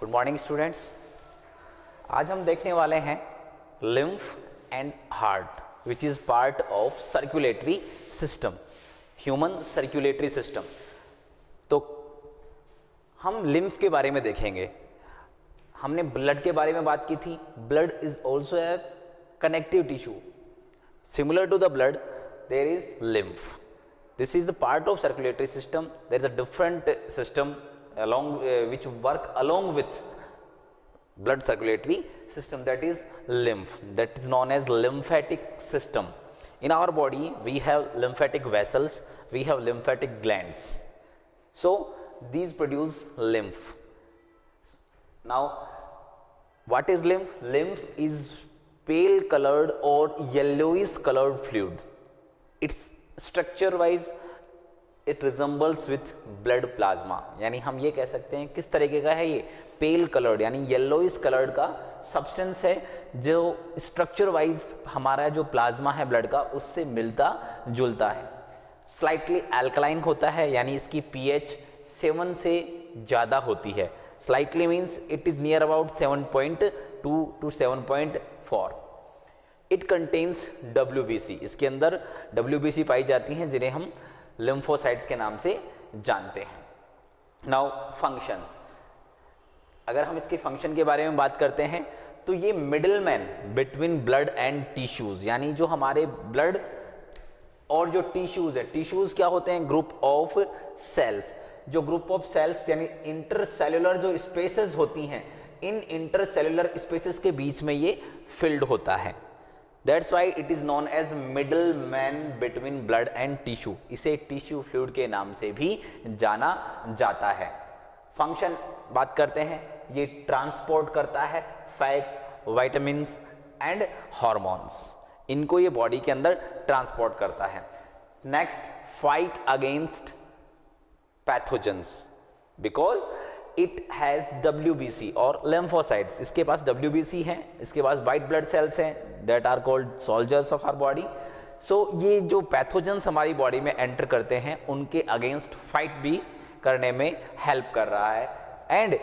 Good morning students. आज हम देखने वाले हैं lymph and heart which is part of circulatory system, human circulatory system. तो हम लिम्फ के बारे में देखेंगे। हमने ब्लड के बारे में बात की थी। Blood is also a connective tissue. Similar to the blood there is lymph. This is the part of circulatory system. There is a different system along which work along with blood circulatory system, that is lymph, that is known as lymphatic system. In our body we have lymphatic vessels, we have lymphatic glands, so these produce lymph. Now what is lymph? Lymph is pale colored or yellowish colored fluid. It's structure wise it resembles with blood plasma, यानी हम ये कह सकते हैं किस तरीके का है ये पेल कलर्ड यानी येलोइश कलर्ड का सब्सटेंस है जो स्ट्रक्चर वाइज हमारा जो प्लाज्मा है ब्लड का उससे मिलता जुलता है। स्लाइटली अल्कलाइन होता है यानी इसकी pH 7 से ज़्यादा होती है। Slightly means it is near about 7.2 to 7.4। It contains WBC, इसके अंदर WBC पाई जाती हैं जिन्हें हम लिम्फोसाइट्स के नाम से जानते हैं। नाउ फंक्शंस, अगर हम इसके फंक्शन के बारे में बात करते हैं तो ये middle man between blood and tissues, यानी जो हमारे ब्लड और जो टिश्यूज है, टिश्यूज क्या होते हैं? Group of cells. जो ग्रुप ऑफ सेल्स यानी इंटरसेल्युलर जो स्पेसेस होती हैं, इन इंटरसेल्युलर स्पेसेस के बीच में ये फिल्ड होता है। That's why it is known as middleman between blood and tissue. इसे टिश्यू फ्लूइड के नाम से भी जाना जाता है। फंक्शन बात करते हैं, ये ट्रांसपोर्ट करता है फैट, विटामिन्स एंड हॉर्मोन्स, इनको ये बॉडी के अंदर ट्रांसपोर्ट करता है। Next, fight against pathogens because it has WBC और lymphocytes। इसके पास WBC है, इसके पास वाइट ब्लड सेल्स हैं that are called soldiers of our body. So ये जो पैथोजेंस हमारी बॉडी में एंटर करते हैं उनके अगेंस्ट फाइट भी करने में हेल्प कर रहा है। एंड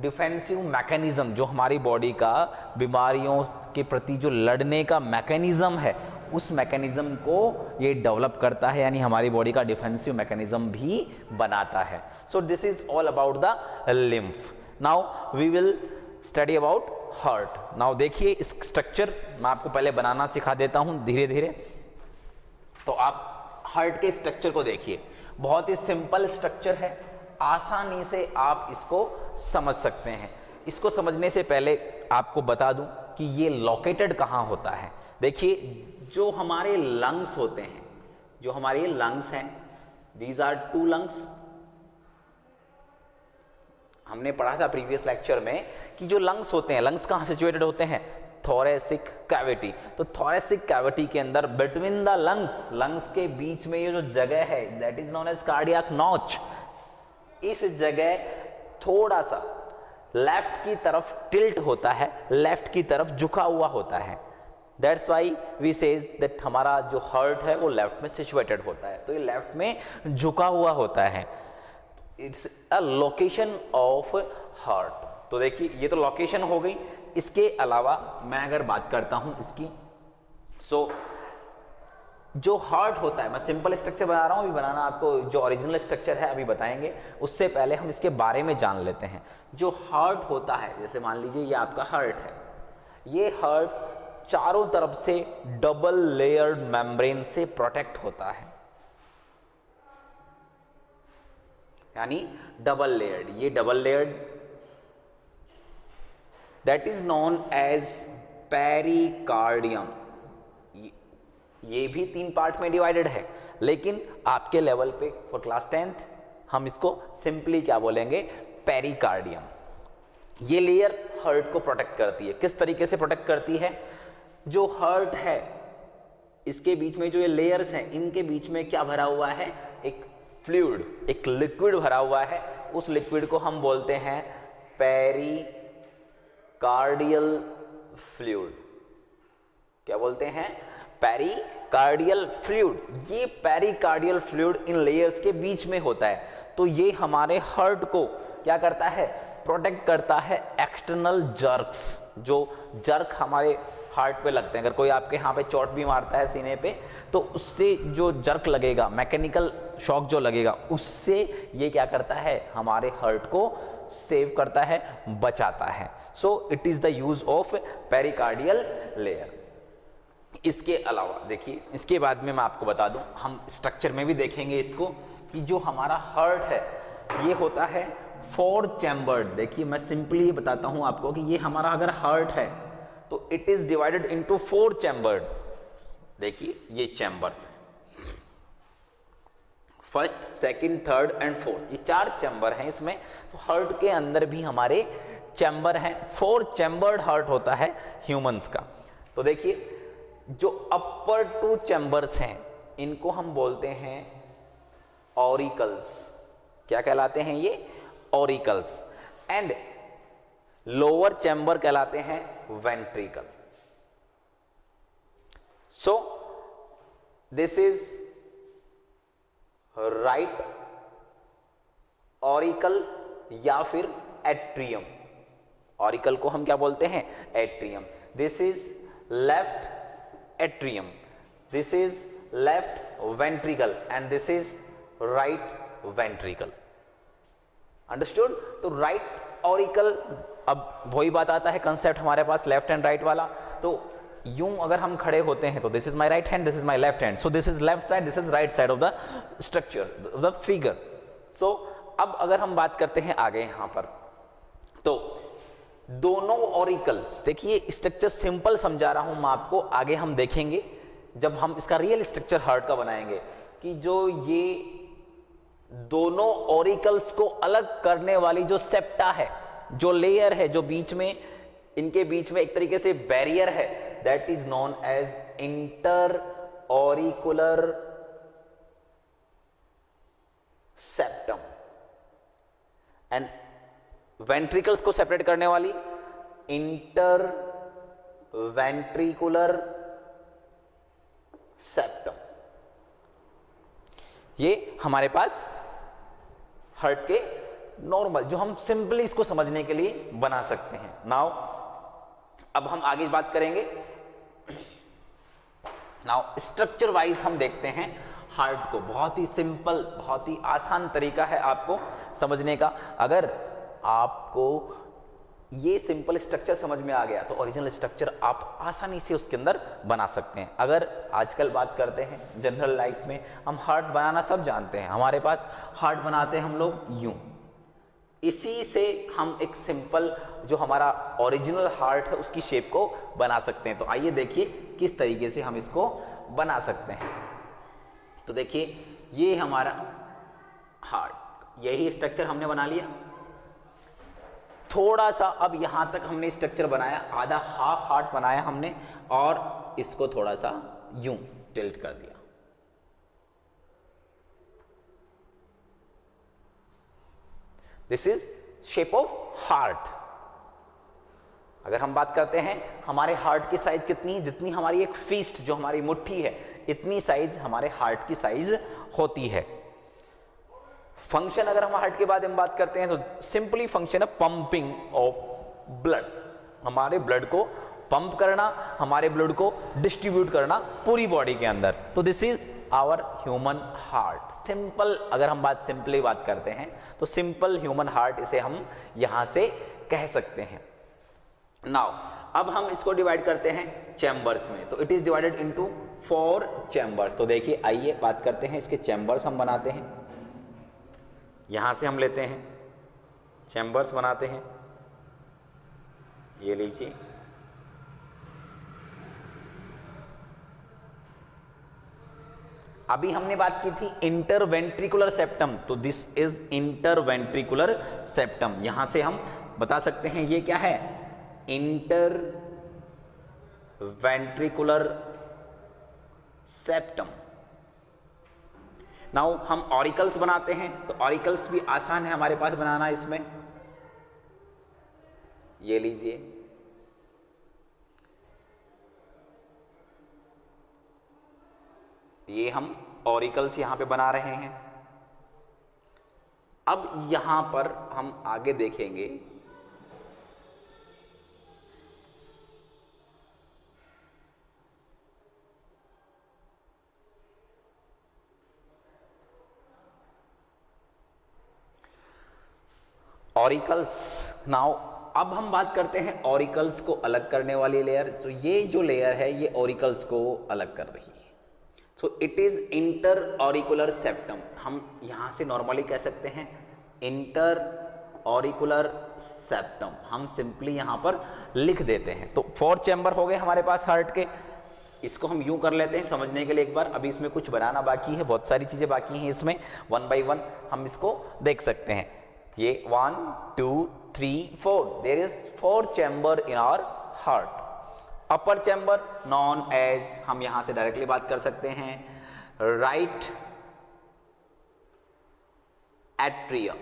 डिफेंसिव मैकेनिज्म, जो हमारी बॉडी का बीमारियों के प्रति जो लड़ने का मैकेनिज्म है उस मैकेनिज्म को ये डेवलप करता है, यानी हमारी बॉडी का डिफेंसिव मैकेनिज्म भी बनाता है। So this is all about the lymph. Now we will study about heart. Now देखिए इस स्ट्रक्चर मैं आपको पहले बनाना सिखा देता हूं धीरे धीरे। तो आप हार्ट के स्ट्रक्चर को देखिए, बहुत ही सिंपल स्ट्रक्चर है, आसानी से आप इसको समझ सकते हैं। इसको समझने से पहले आपको बता दूं कि ये लोकेटेड कहाँ होता है। देखिए जो हमारे लंग्स होते हैं, जो हमारे लंग्स हैं, दीज आर 2 लंग्स। हमने पढ़ा था प्रीवियस लेक्चर में कि जो लंग्स होते हैं, लंग्स कहाँ सिचुएटेड होते हैं? Thoracic cavity. तो थोरेसिक कैविटी के अंदर बिटवीन द लंग्स, लंग्स के बीच में ये जो जगह है that is known as cardiac notch. इस जगह थोड़ा सा लेफ्ट की तरफ टिल्ट होता है, लेफ्ट की तरफ झुका हुआ होता है। That's why we says that हमारा जो हार्ट है वो लेफ्ट में सिचुएटेड होता है, तो ये लेफ्ट में झुका हुआ होता है। It's a location of heart. तो देखिए ये तो लोकेशन हो गई। इसके अलावा मैं अगर बात करता हूं इसकी, सो जो हार्ट होता है, मैं सिंपल स्ट्रक्चर बना रहा हूं, अभी बनाना आपको जो ओरिजिनल स्ट्रक्चर है अभी बताएंगे, उससे पहले हम इसके बारे में जान लेते हैं। जो हार्ट होता है, जैसे मान लीजिए ये आपका हार्ट है, ये हार्ट चारों तरफ से डबल लेयर्ड मेम्ब्रेन से प्रोटेक्ट होता है, यानी डबल लेयर्ड। ये double layered that is known as pericardium. ये भी 3 पार्ट में डिवाइडेड है, लेकिन आपके लेवल पे फॉर क्लास 10th हम इसको सिंपली क्या बोलेंगे? पेरिकार्डियम। ये लेयर हार्ट को प्रोटेक्ट करती है। किस तरीके से प्रोटेक्ट करती है? जो हार्ट है इसके बीच में जो ये लेयर्स हैं, इनके बीच में क्या भरा हुआ है? एक फ्लूइड, एक लिक्विड भरा हुआ है। उस लिक्विड को हम बोलते हैं पेरिकार्डियल फ्लूइड। क्या बोलते हैं? Pericardial fluid. ये पेरिकार्डियल फ्लूइड इन लेयर्स के बीच में होता है, तो ये हमारे हार्ट को क्या करता है? प्रोटेक्ट करता है एक्सटर्नल जर्क्स, जो जर्क हमारे हार्ट पे लगते हैं। अगर कोई आपके यहाँ पे चोट भी मारता है सीने पे, तो उससे जो जर्क लगेगा, मैकेनिकल शॉक जो लगेगा, उससे ये क्या करता है, हमारे हार्ट को सेव करता है, बचाता है। So it is the use of pericardial layer. इसके अलावा देखिए, इसके बाद में मैं आपको बता दूं, हम स्ट्रक्चर में भी देखेंगे इसको, कि जो हमारा हार्ट है ये होता है 4 चैम्बर्ड। देखिए मैं सिंपली बताता हूं आपको कि ये हमारा अगर हार्ट है तो it is divided into 4 chambered. देखिए ये चैम्बर्स हैं, first, second, third and fourth, ये 4 चैम्बर हैं इसमें। तो हार्ट के अंदर भी हमारे चैम्बर हैं, 4 चैम्बर्ड हार्ट होता है ह्यूमंस का। तो देखिए जो अपर 2 चैम्बर्स हैं इनको हम बोलते हैं ऑरिकल्स। क्या कहलाते हैं ये, ऑरिकल्स। एंड लोअर चैम्बर कहलाते हैं ventricle. So this is right auricle या फिर एट्रियम। ऑरिकल को हम क्या बोलते हैं, atrium. This is left atrium, this is left ventricle and this is right ventricle. Understood. तो राइट ऑरिकल, अब वही बात आता है कंसेप्ट हमारे पास लेफ्ट एंड राइट वाला। तो यूं अगर हम खड़े होते हैं तो this is my right hand, this is my left hand, so this is left side, this is right side of the structure of the figure. So अब अगर हम बात करते हैं आगे यहां पर, तो दोनों ऑरिकल्स, देखिए स्ट्रक्चर सिंपल समझा रहा हूं मैं आपको, आगे हम देखेंगे जब हम इसका रियल स्ट्रक्चर हार्ट का बनाएंगे, कि जो ये दोनों ऑरिकल्स को अलग करने वाली जो सेप्टा है, जो लेयर है, जो बीच में, इनके बीच में एक तरीके से बैरियर है, that is known as inter auricular septum. And ventricles को सेपरेट करने वाली इंटर वेंट्रिकुलर सेप्टम। ये हमारे पास हार्ट के नॉर्मल, जो हम सिंपली इसको समझने के लिए बना सकते हैं। नाउ अब हम आगे बात करेंगे। नाउ स्ट्रक्चर वाइज हम देखते हैं हार्ट को। बहुत ही सिंपल, बहुत ही आसान तरीका है आपको समझने का। अगर आपको ये सिंपल स्ट्रक्चर समझ में आ गया तो ओरिजिनल स्ट्रक्चर आप आसानी से उसके अंदर बना सकते हैं। अगर आजकल बात करते हैं जनरल लाइफ में, हम हार्ट बनाना सब जानते हैं, हमारे पास हार्ट बनाते हैं हम लोग यूं, इसी से हम एक सिंपल जो हमारा ओरिजिनल हार्ट है उसकी शेप को बना सकते हैं। तो आइए देखिए किस तरीके से हम इसको बना सकते हैं। तो देखिए ये हमारा हार्ट, यही स्ट्रक्चर हमने बना लिया। थोड़ा सा अब यहां तक हमने स्ट्रक्चर बनाया, आधा हाफ हार्ट बनाया हमने, और इसको थोड़ा सा यूं टिल्ट कर दिया। This is shape of heart. अगर हम बात करते हैं हमारे हार्ट की साइज कितनी है, जितनी हमारी एक फिस्ट, जो हमारी मुट्ठी है, इतनी साइज हमारे हार्ट की साइज होती है। फंक्शन अगर हम हार्ट के बाद हम बात करते हैं तो सिंपली फंक्शन है पंपिंग ऑफ ब्लड, हमारे ब्लड को पंप करना, हमारे ब्लड को डिस्ट्रीब्यूट करना पूरी बॉडी के अंदर। तो this is our human heart. Simple, अगर हम सिंपली बात करते हैं तो सिंपल ह्यूमन हार्ट इसे हम यहां से कह सकते हैं। नाउ अब हम इसको डिवाइड करते हैं चैम्बर्स में। तो it is divided into 4 chambers. तो देखिए आइए बात करते हैं इसके चैम्बर्स हम बनाते हैं। यहां से हम लेते हैं चैम्बर्स बनाते हैं, ये लीजिए। अभी हमने बात की थी इंटरवेंट्रिकुलर सेप्टम, तो दिस इज इंटरवेंट्रिकुलर सेप्टम। यहां से हम बता सकते हैं ये क्या है, इंटर वेंट्रिकुलर सेप्टम। नाउ हम ऑरिकल्स बनाते हैं, तो ऑरिकल्स भी आसान है हमारे पास बनाना। इसमें ये लीजिए, ये हम ऑरिकल्स यहां पे बना रहे हैं। अब यहां पर हम आगे देखेंगे ऑरिकल्स। नाउ अब हम बात करते हैं ऑरिकल्स को अलग करने वाली लेयर। तो ये जो लेयर है ये ऑरिकल्स को अलग कर रही है। So it is inter auricular septum. हम यहां से नॉर्मली कह सकते हैं इंटर ऑरिकुलर सेप्टम, हम सिंपली यहां पर लिख देते हैं। तो 4 चैम्बर हो गए हमारे पास हार्ट के। इसको हम यूं कर लेते हैं समझने के लिए एक बार। अभी इसमें कुछ बनाना बाकी है, बहुत सारी चीजें बाकी हैं इसमें। 1 बाय 1 हम इसको देख सकते हैं। ये 1 2 3 4 there is 4 chamber in our heart. Upper chamber known as, हम यहां से डायरेक्टली बात कर सकते हैं, right atrium.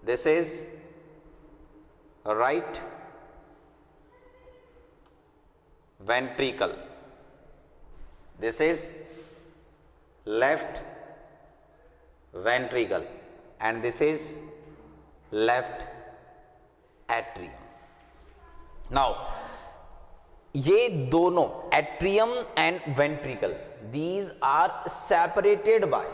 This is right ventricle. This is left ventricle and this is left atrium. Now ये दोनों atrium and ventricle these are separated by,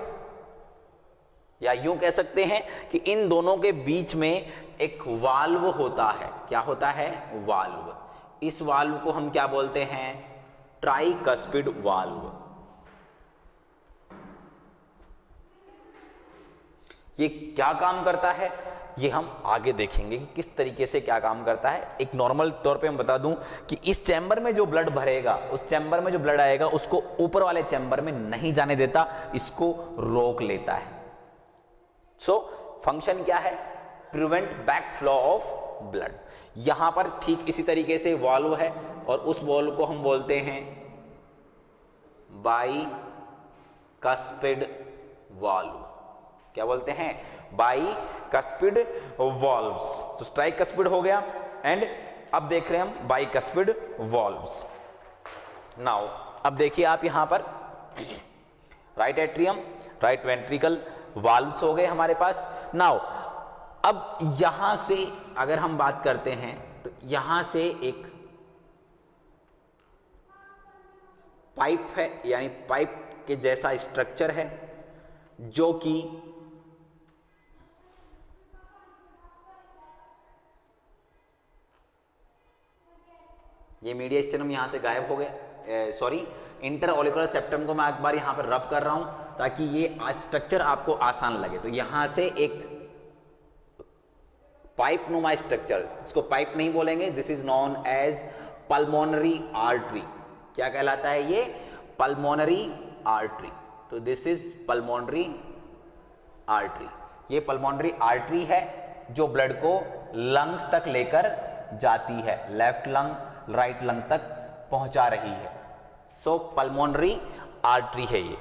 या यूं कह सकते हैं कि इन दोनों के बीच में एक वाल्व होता है। क्या होता है? वाल्व। इस वाल्व को हम क्या बोलते हैं? Tricuspid valve. ये क्या काम करता है ये हम आगे देखेंगे कि किस तरीके से क्या काम करता है। एक नॉर्मल तौर पे हम बता दूं कि इस चैम्बर में जो ब्लड भरेगा, उस चैम्बर में जो ब्लड आएगा उसको ऊपर वाले चैम्बर में नहीं जाने देता, इसको रोक लेता है। सो फंक्शन क्या है? Prevent back flow of blood. यहां पर ठीक इसी तरीके से वाल्व है और उस वाल्व को हम बोलते हैं बाइकस्पिड वाल्व। क्या बोलते हैं? Bicuspid valves. तो ट्राइकस्पिड हो गया एंड अब देख रहे हैं हम बाइकस्पिड वाल्व्स। नाउ अब देखिए आप यहां पर right atrium, right ventricle valves हो गए हमारे पास। नाउ अब यहां से अगर हम बात करते हैं तो यहां से एक पाइप है, यानी पाइप के जैसा स्ट्रक्चर है जो कि ये मीडियस्टेनम यहां से गायब हो गया। सॉरी, इंटर ऑरिकुलर सेप्टम को मैं एक बार यहां पर रब कर रहा हूं ताकि ये स्ट्रक्चर आपको आसान लगे। तो यहां से एक पाइप नुमा स्ट्रक्चर, इसको पाइप नहीं बोलेंगे, this is known as pulmonary artery. क्या कहलाता है ये? Pulmonary artery. तो दिस इज पल्मोनरी आर्टरी। ये पल्मोनरी आर्टरी है जो ब्लड को लंग्स तक लेकर जाती है, लेफ्ट लंग राइट लंग तक पहुंचा रही है। सो पल्मोनरी आर्टरी है ये।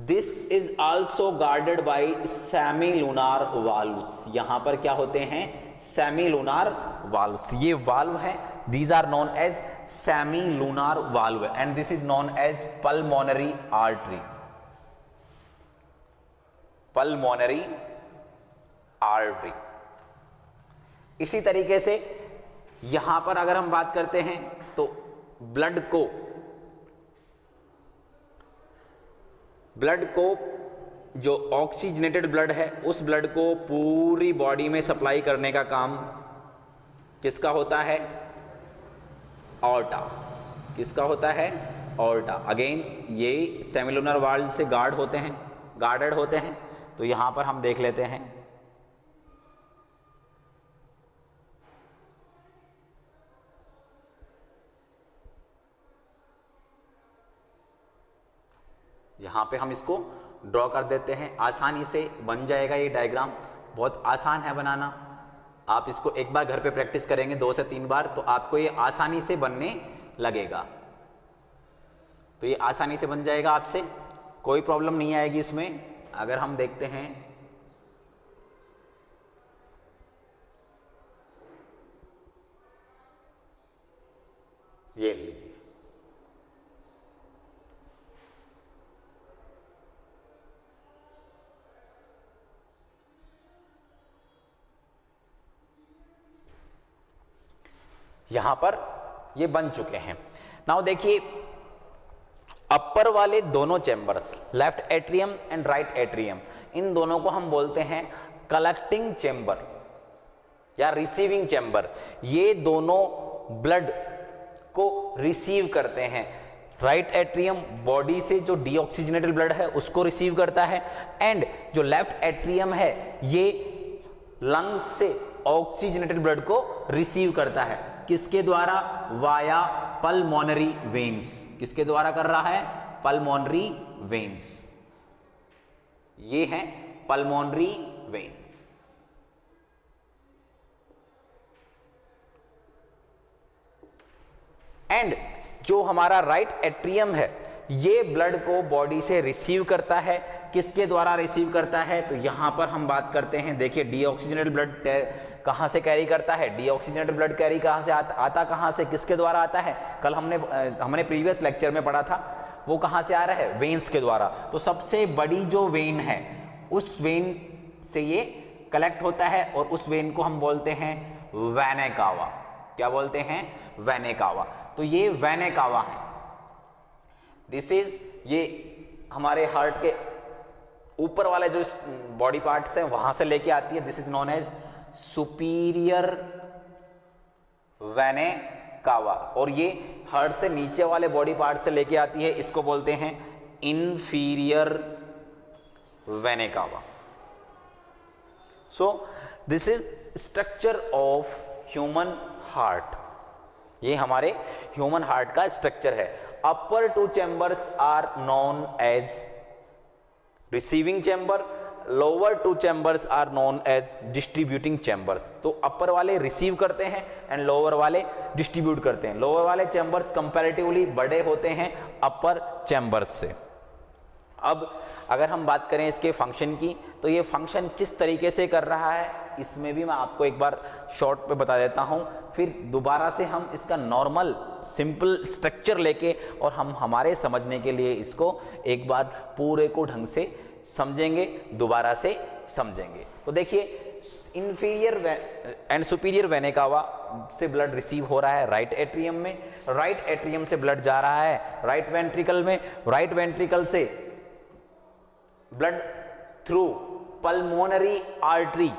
This is also guarded by semilunar valves. यहां पर क्या होते हैं? Semilunar valves. ये वाल्व है, these are known as semilunar valve and this is known as pulmonary artery. Pulmonary artery. इसी तरीके से यहां पर अगर हम बात करते हैं तो ब्लड को जो ऑक्सीजनेटेड ब्लड है उस ब्लड को पूरी बॉडी में सप्लाई करने का काम किसका होता है? ऑर्टा। किसका होता है? ऑर्टा। अगेन ये सेमिलुनर वाल्व से गार्डेड होते हैं। तो यहां पर हम देख लेते हैं यहां पे हम इसको ड्रॉ कर देते हैं, आसानी से बन जाएगा ये डायग्राम। बहुत आसान है बनाना। आप इसको एक बार घर पे प्रैक्टिस करेंगे 2 से 3 बार तो आपको ये आसानी से बनने लगेगा। तो ये आसानी से बन जाएगा, आपसे कोई प्रॉब्लम नहीं आएगी इसमें। अगर हम देखते हैं ये लीजिए, यहां पर ये बन चुके हैं। नाउ देखिए अपर वाले दोनों chambers, left atrium and right atrium, इन दोनों को हम बोलते हैं कलेक्टिंग चेंबर या रिसीविंग चेंबर, ये दोनों ब्लड को रिसीव करते हैं। राइट एट्रियम बॉडी से जो डीऑक्सीजनेटेड ब्लड है उसको रिसीव करता है, एंड जो लेफ्ट एट्रियम है ये लंग्स से ऑक्सीजनेटेड ब्लड को रिसीव करता है। किसके द्वारा? Via pulmonary veins. किसके द्वारा कर रहा है? Pulmonary veins. ये हैं पल्मोनरी वेन्स। एंड जो हमारा राइट एट्रियम है ये ब्लड को बॉडी से रिसीव करता है। किसके द्वारा रिसीव करता है? तो यहां पर हम बात करते हैं, देखिए डीऑक्सीजनेटेड ब्लड कहां से कैरी करता है? डीऑक्सीजनेटेड ब्लड कैरी कहां से आता कहां से? किसके द्वारा आता है? कल हमने प्रीवियस लेक्चर में पढ़ा था, वो कहां से आ रहा है? वेन्स के द्वारा। तो सबसे बड़ी जो वेन है उस वेन से ये कलेक्ट होता है और उस वेन को हम बोलते हैं वेना कावा। क्या बोलते हैं? Vena cava. तो ये वेना कावा है। दिस इज, ये हमारे हार्ट के ऊपर वाले जो बॉडी पार्ट्स हैं वहां से लेके आती है। This is known as superior vena cava, और ये हार्ट से नीचे वाले बॉडी पार्ट से लेके आती है, इसको बोलते हैं inferior vena cava. So this is structure of human heart. ये हमारे ह्यूमन हार्ट का स्ट्रक्चर है। Upper two chambers are known as receiving chamber, lower two chambers are known as distributing chambers. तो अपर वाले रिसीव करते हैं and lower वाले distribute करते हैं। लोअर वाले चैम्बर्स कंपैरेटिवली बड़े होते हैं अपर चैम्बर्स से। अब अगर हम बात करें इसके फंक्शन की, तो ये फंक्शन किस तरीके से कर रहा है इसमें भी मैं आपको एक बार शॉर्ट पे बता देता हूं, फिर दोबारा से हम इसका नॉर्मल सिंपल स्ट्रक्चर लेके और हम हमारे समझने के लिए इसको एक बार पूरे को ढंग से समझेंगे, दोबारा से समझेंगे। तो देखिए, इंफीरियर एंड सुपीरियर वेना कावा से ब्लड रिसीव हो रहा है राइट एट्रियम में, राइट एट्रियम से ब्लड जा रहा है राइट वेंट्रिकल में, राइट वेंट्रिकल से blood through pulmonary artery.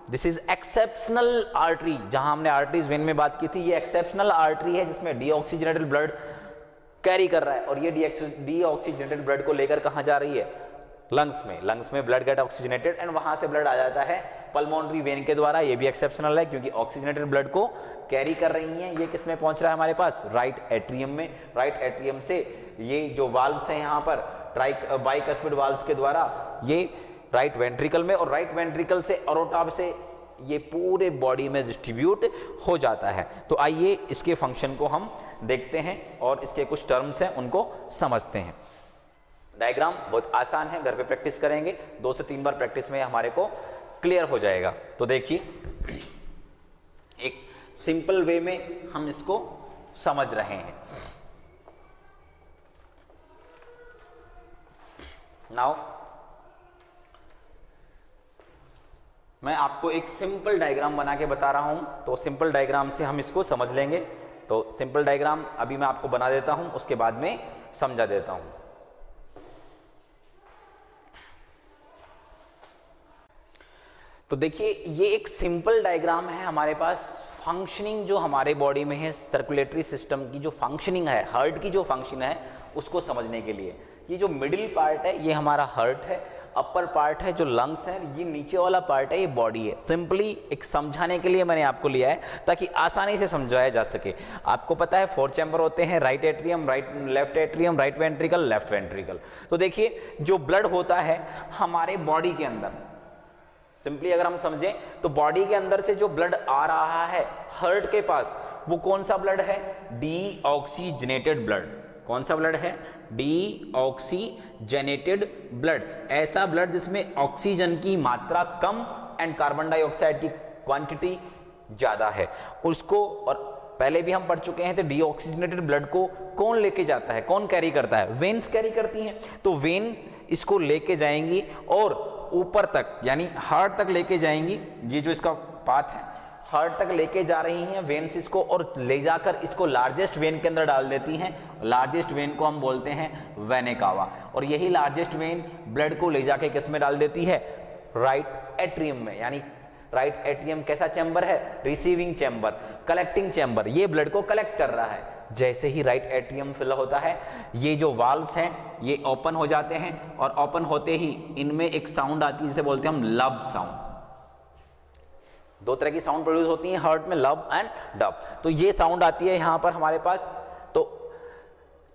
This is exceptional artery. जहां हमने आर्टरीज वेन में बात की थी, ये एक्सेप्शनल आर्टरी है जिसमें डीऑक्सीजनेटेड ब्लड कैरी कर रहा है, और ये डीऑक्सीजनेटेड ब्लड को लेकर कहां जा रही है? लंग्स में। लंग्स में ब्लड गेट ऑक्सीजनेटेड एंड वहां से ब्लड आ जाता है पल्मोनरी वेन के द्वारा। ये भी एक्सेप्शनल है क्योंकि ऑक्सीजनेटेड ब्लड को कैरी कर रही हैं। ये किस में पहुंच रहा है हमारे पास? राइट एट्रियम में। राइट एट्रियम से ये जो वाल्व्स हैं यहाँ पर बाइकस्पिड वाल्व्स के द्वारा ये राइट वेंट्रिकल में, और राइट वेंट्रिकल से अरोटा से ये पूरे बॉडी में डिस्ट्रीब्यूट हो जाता है। तो आइए इसके फंक्शन को हम देखते हैं और इसके कुछ टर्म्स हैं उनको समझते हैं। डायग्राम बहुत आसान है, घर पे प्रैक्टिस करेंगे, 2 से 3 बार प्रैक्टिस में हमारे को क्लियर हो जाएगा। तो देखिए, एक सिंपल वे में हम इसको समझ रहे हैं। नाउ मैं आपको एक सिंपल डायग्राम बना के बता रहा हूं, तो सिंपल डायग्राम से हम इसको समझ लेंगे। तो सिंपल डायग्राम अभी मैं आपको बना देता हूं, उसके बाद में समझा देता हूं। तो देखिए, ये एक सिंपल डायग्राम है हमारे पास। फंक्शनिंग जो हमारे बॉडी में है, सर्कुलेटरी सिस्टम की जो फंक्शनिंग है, हार्ट की जो फंक्शन है, उसको समझने के लिए ये जो मिडिल पार्ट है ये हमारा हार्ट है, अपर पार्ट है जो लंग्स है, ये नीचे वाला पार्ट है ये बॉडी है। सिंपली एक समझाने के लिए मैंने आपको लिया है ताकि आसानी से समझाया जा सके। आपको पता है 4 चैम्बर होते हैं, right atrium, left atrium, right ventricle, left ventricle. तो देखिए, जो ब्लड होता है हमारे बॉडी के अंदर, सिंपली अगर हम समझें तो बॉडी के अंदर से जो ब्लड आ रहा है हार्ट के पास, वो कौन सा ब्लड है? Deoxygenated blood. कौन सा ब्लड है? Deoxygenated blood. ऐसा ब्लड जिसमें ऑक्सीजन की मात्रा कम एंड कार्बन डाइऑक्साइड की क्वांटिटी ज्यादा है उसको। और पहले भी हम पढ़ चुके हैं, तो डीऑक्सीजनेटेड ब्लड को कौन लेके जाता है, कौन कैरी करता है? वेन्स कैरी करती हैं। तो वेन इसको लेके जाएंगी और ऊपर तक यानी हार्ट तक लेके जाएंगी। ये जो इसका पाथ है हार्ट तक लेके जा रही हैं वेन्स इसको, और ले जाकर इसको लार्जेस्ट वेन के अंदर डाल देती हैं। लार्जेस्ट वेन को हम बोलते हैं वेना कावा, और यही लार्जेस्ट वेन ब्लड को ले जाके किस में डाल देती है? राइट एट्रियम में, यानी राइट एट्रियम कैसा चैम्बर है, रिसीविंग चैम्बर, कलेक्टिंग चैम्बर, ये ब्लड को कलेक्ट कर रहा है। जैसे ही राइट एट्रियम फिल होता है, ये जो वाल्व्स हैं ये ओपन हो जाते हैं और ओपन होते ही इनमें एक साउंड आती है जिसे बोलते हैं हम लब साउंड। दो तरह की साउंड प्रोड्यूस होती है हार्ट में, लब एंड डब। तो ये साउंड आती है यहां पर हमारे पास। तो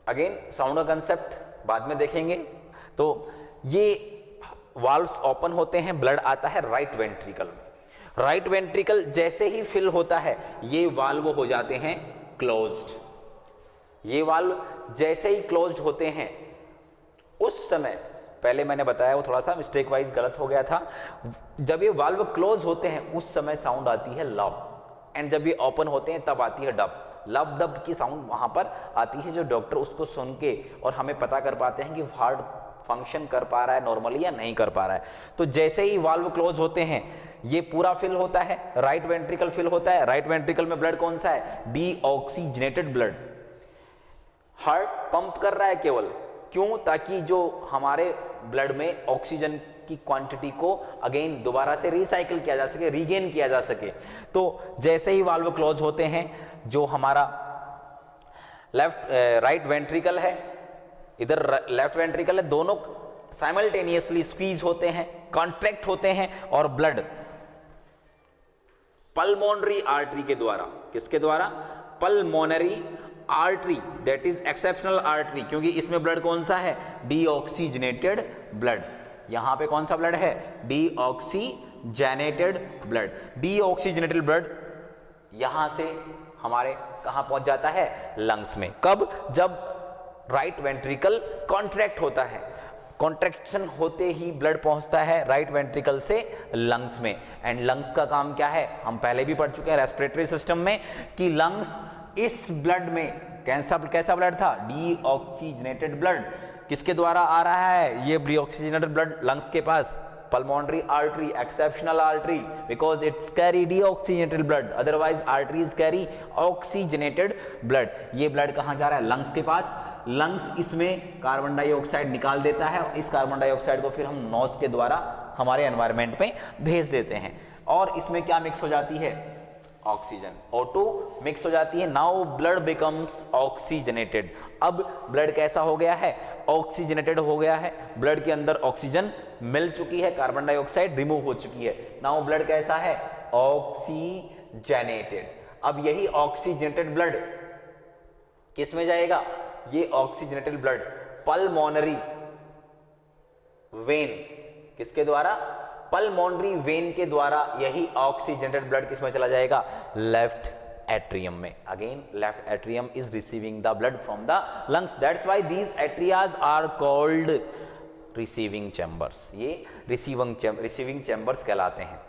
अगेन साउंड का कंसेप्ट बाद में देखेंगे। तो ये वाल्व्स ओपन होते हैं, ब्लड आता है राइट वेंट्रिकल में। राइट वेंट्रिकल जैसे ही फिल होता है ये वाल्व हो जाते हैं क्लोज्ड। ये वाल्व जैसे ही क्लोज्ड होते हैं उस समय, पहले मैंने बताया वो थोड़ा सा मिस्टेक वाइज गलत हो गया था, जब ये वाल्व क्लोज होते हैं उस समय साउंड आती है लब, एंड जब ये ओपन होते हैं तब आती है डब। लब डब की साउंड वहां पर आती है जो डॉक्टर उसको सुन के और हमें पता कर पाते हैं कि हार्ट फंक्शन कर पा रहा है नॉर्मली या नहीं कर पा रहा है। तो जैसे ही वाल्व क्लोज होते हैं ये पूरा फिल होता है, राइट वेंट्रिकल फिल होता है। राइट वेंट्रिकल में ब्लड कौन सा है, डीऑक्सीजनेटेड ब्लड। हार्ट पंप कर रहा है केवल, क्यों, ताकि जो हमारे ब्लड में ऑक्सीजन की क्वांटिटी को अगेन दोबारा से रिसाइकिल किया जा सके, रीगेन किया जा सके। तो जैसे ही वाल्व क्लोज होते हैं, जो हमारा राइट वेंट्रिकल है, इधर लेफ्ट वेंट्रिकल है, दोनों साइमल्टेनियसली स्क्वीज होते हैं, कॉन्ट्रैक्ट होते हैं और ब्लड पल्मोनरी आर्टरी के द्वारा, किसके द्वारा, pulmonary artery, that is exceptional artery, क्योंकि इसमें ब्लड कौन सा है, डीऑक्सीजनेटेड ब्लड। यहां पे कौन सा ब्लड है, डीऑक्सीजनेटेड ब्लड। डीऑक्सीजनेटेड ब्लड यहां से हमारे कहां पहुंच जाता है, लंग्स में। कब, जब राइट वेंट्रिकल कॉन्ट्रैक्ट होता है, कॉन्ट्रैक्शन होते ही ब्लड पहुंचता है राइट वेंट्रिकल से लंग्स में। एंड लंग्स का काम क्या है, हम पहले भी पढ़ चुके हैं रेस्पिरेटरी सिस्टम में, कि लंग्स इस ब्लड में कैसा ब्लड था, डीऑक्सीजनेटेड ब्लड। किसके द्वारा आ रहा है ये डीऑक्सीजनेटेड ब्लड, लंग्स के पास, pulmonary artery, exceptional artery, because it's carry deoxygenated blood, otherwise arteries carry oxygenated blood। ये ब्लड कहां जा रहा है, लंग्स के पास। लंग्स इसमें कार्बन डाइऑक्साइड निकाल देता है और इस कार्बन डाइऑक्साइड को फिर हम नोज के द्वारा हमारे एनवायरनमेंट में भेज देते हैं और इसमें क्या मिक्स हो जाती है, ऑक्सीजन, O2 मिक्स हो जाती है। Now blood becomes oxygenated. अब ब्लड कैसा हो गया है, ऑक्सीजनेटेड हो गया है, ब्लड के अंदर ऑक्सीजन मिल चुकी है, कार्बन डाइऑक्साइड रिमूव हो चुकी है। नाउ ब्लड कैसा है, ऑक्सीजनेटेड। अब यही ऑक्सीजनेटेड ब्लड किस में जाएगा, ये ऑक्सीजनेटेड ब्लड पल्मोनरी वेन, किसके द्वारा, पल्मोनरी वेन के द्वारा यही ऑक्सीजनेटेड ब्लड किस में चला जाएगा, लेफ्ट एट्रियम में। Again left atrium is receiving the blood from the lungs, that's why these atria are called receiving chambers. ये रिसीविंग चैम्बर्स कहलाते हैं।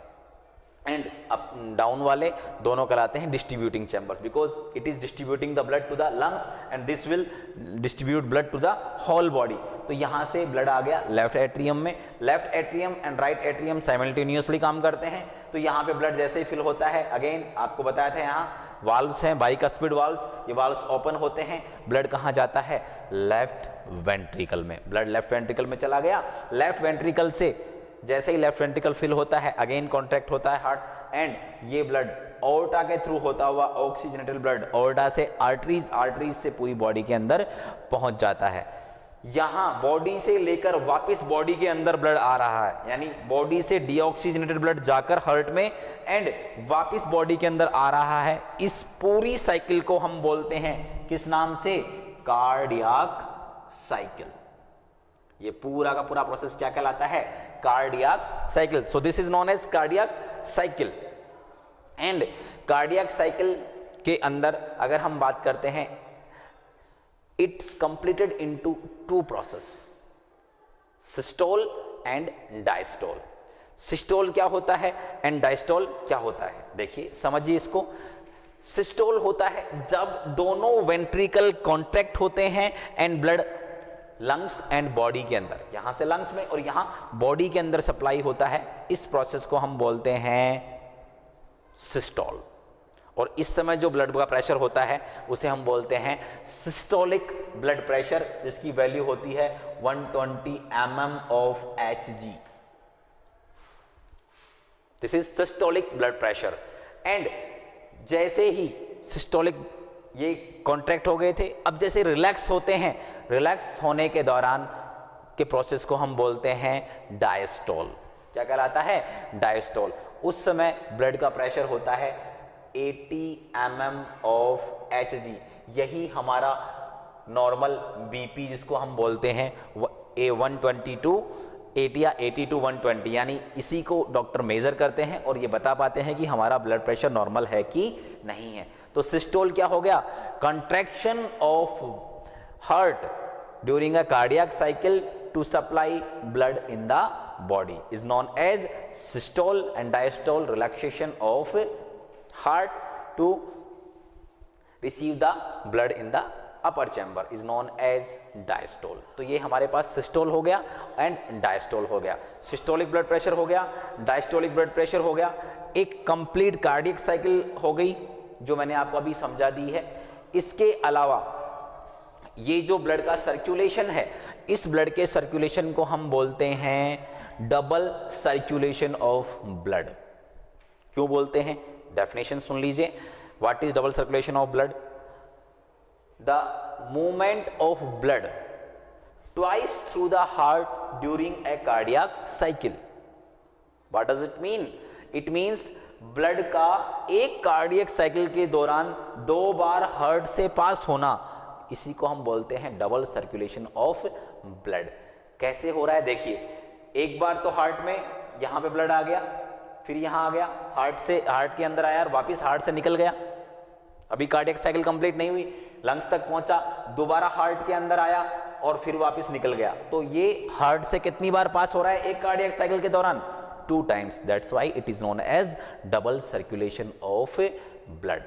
एंड अप डाउन वाले दोनों कहलाते हैं distributing chambers, because it is distributing the blood to the lungs and this will distribute blood to the whole body. तो यहां से ब्लड आ गया लेफ्ट एट्रियम में। Left atrium and right atrium simultaneously काम करते हैं। तो यहाँ पे ब्लड जैसे ही फिल होता है, अगेन आपको बताया था यहाँ वाल्व्स हैं, बाइकस्पिड वाल्व्स, ये वाल्व्स ओपन होते हैं, ब्लड कहाँ जाता है, लेफ्ट वेंट्रिकल में। ब्लड लेफ्ट वेंट्रिकल में चला गया। लेफ्ट वेंट्रिकल से जैसे ही लेफ्ट वेंट्रिकल फिल होता है, अगेन कॉन्ट्रैक्ट होता है हार्ट एंड ये ब्लड ऑर्टा के थ्रू होता हुआ ऑक्सीजनेटेड ब्लड ऑर्टा से आर्टरीज से पूरी बॉडी के अंदर पहुंच जाता है। यहां बॉडी से लेकर वापस बॉडी के अंदर ब्लड आ रहा है, यानी बॉडी से डीऑक्सीजनेटेड ब्लड जाकर हार्ट में एंड वापस बॉडी के अंदर आ रहा है। इस पूरी साइकिल को हम बोलते हैं किस नाम से, कार्डियक साइकिल। ये पूरा का पूरा प्रोसेस क्या कहलाता है, cardiac cycle. So this is known as cardiac cycle. And cardiac cycle के अंदर अगर हम बात करते हैं, it's completed into two process, systole and diastole. Systole क्या होता है एंड डायस्टोल क्या होता है, देखिए समझिए इसको। सिस्टोल होता है जब दोनों वेंट्रिकल कॉन्ट्रैक्ट होते हैं and blood lungs and body के अंदर, यहां से लंग्स में और यहां बॉडी के अंदर सप्लाई होता है। इस प्रोसेस को हम बोलते हैं सिस्टोल। और इस समय जो ब्लड का प्रेशर होता है उसे हम बोलते हैं सिस्टोलिक ब्लड प्रेशर, जिसकी वैल्यू होती है 120 mm of Hg। This is systolic blood pressure. And जैसे ही सिस्टोलिक ये कॉन्ट्रैक्ट हो गए थे, अब जैसे रिलैक्स होते हैं, रिलैक्स होने के दौरान के प्रोसेस को हम बोलते हैं डायस्टोल। क्या कहलाता है? डायस्टोल। उस समय ब्लड का प्रेशर होता है 80 mm ऑफ Hg। यही हमारा नॉर्मल बीपी जिसको हम बोलते हैं A122 80 या 80 to 120, यानी इसी को डॉक्टर मेजर करते हैं और ये बता पाते हैं कि हमारा ब्लड प्रेशर नॉर्मल है कि नहीं है। तो सिस्टोल क्या हो गया? Contraction of heart during a cardiac cycle to supply blood in the body is known as systole, and diastole relaxation of heart to receive the blood in the upper chamber is known as diastole। तो ये हमारे पास systole हो गया and diastole हो गया। Systolic blood pressure हो गया, diastolic blood pressure हो गया, एक कंप्लीट कार्डियक साइकिल हो गई जो मैंने आपको अभी समझा दी है। इसके अलावा ये जो ब्लड का सर्कुलेशन है, इस ब्लड के सर्कुलेशन को हम बोलते हैं डबल सर्कुलेशन ऑफ ब्लड। क्यों बोलते हैं? डेफिनेशन सुन लीजिए। What is double circulation of blood? The movement of blood twice through the heart during a cardiac cycle. What does it mean? It means blood का एक कार्डियक साइकिल के दौरान 2 बार heart से पास होना, इसी को हम बोलते हैं डबल सर्कुलेशन ऑफ ब्लड। कैसे हो रहा है देखिए, एक बार तो हार्ट में यहां पे ब्लड आ गया, फिर यहां आ गया, हार्ट के अंदर आया और वापस हार्ट से निकल गया। अभी कार्डियक साइकिल कंप्लीट नहीं हुई, लंग्स तक पहुंचा, दोबारा हार्ट के अंदर आया और फिर वापस निकल गया। तो ये हार्ट से कितनी बार पास हो रहा है एक कार्डियक साइकिल के दौरान? 2 times। That's why it is known as double circulation of blood.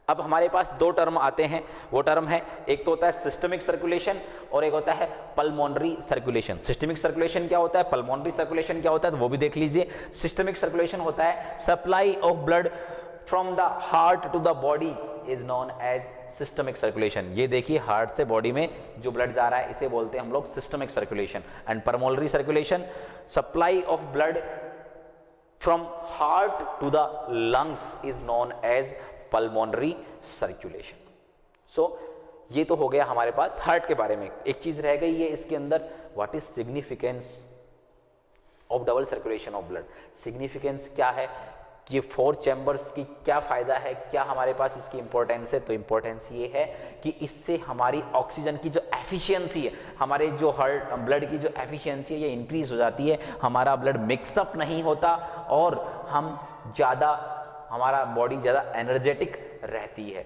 अब हमारे पास 2 टर्म आते हैं, वो टर्म है, एक तो होता है सिस्टमिक सर्कुलेशन और एक होता है पल्मोनरी सर्कुलेशन। सिस्टमिक सर्कुलेशन क्या होता है, पल्मोनरी सर्कुलेशन क्या होता है, तो वो भी देख लीजिए। सिस्टमिक सर्कुलेशन होता है supply of blood from the heart to the body is known as systemic circulation. ये देखिए हार्ट से बॉडी में जो ब्लड जा रहा है इसे बोलते हैं हम लोग systemic circulation. And pulmonary circulation supply of blood from heart to the lungs is known as pulmonary circulation. So ये तो हो गया हमारे पास हार्ट के बारे में। एक चीज रह गई है इसके अंदर, what is significance of double circulation of blood. Significance क्या है, ये 4 चैम्बर्स की क्या फायदा है, क्या हमारे पास इसकी इंपॉर्टेंस है? तो इंपॉर्टेंस ये है कि इससे हमारी ऑक्सीजन की जो एफिशिएंसी है, हमारे जो हार्ट ब्लड की जो एफिशिएंसी है ये इंक्रीज हो जाती है। हमारा ब्लड मिक्सअप नहीं होता और हम ज़्यादा, हमारा बॉडी ज़्यादा एनर्जेटिक रहती है।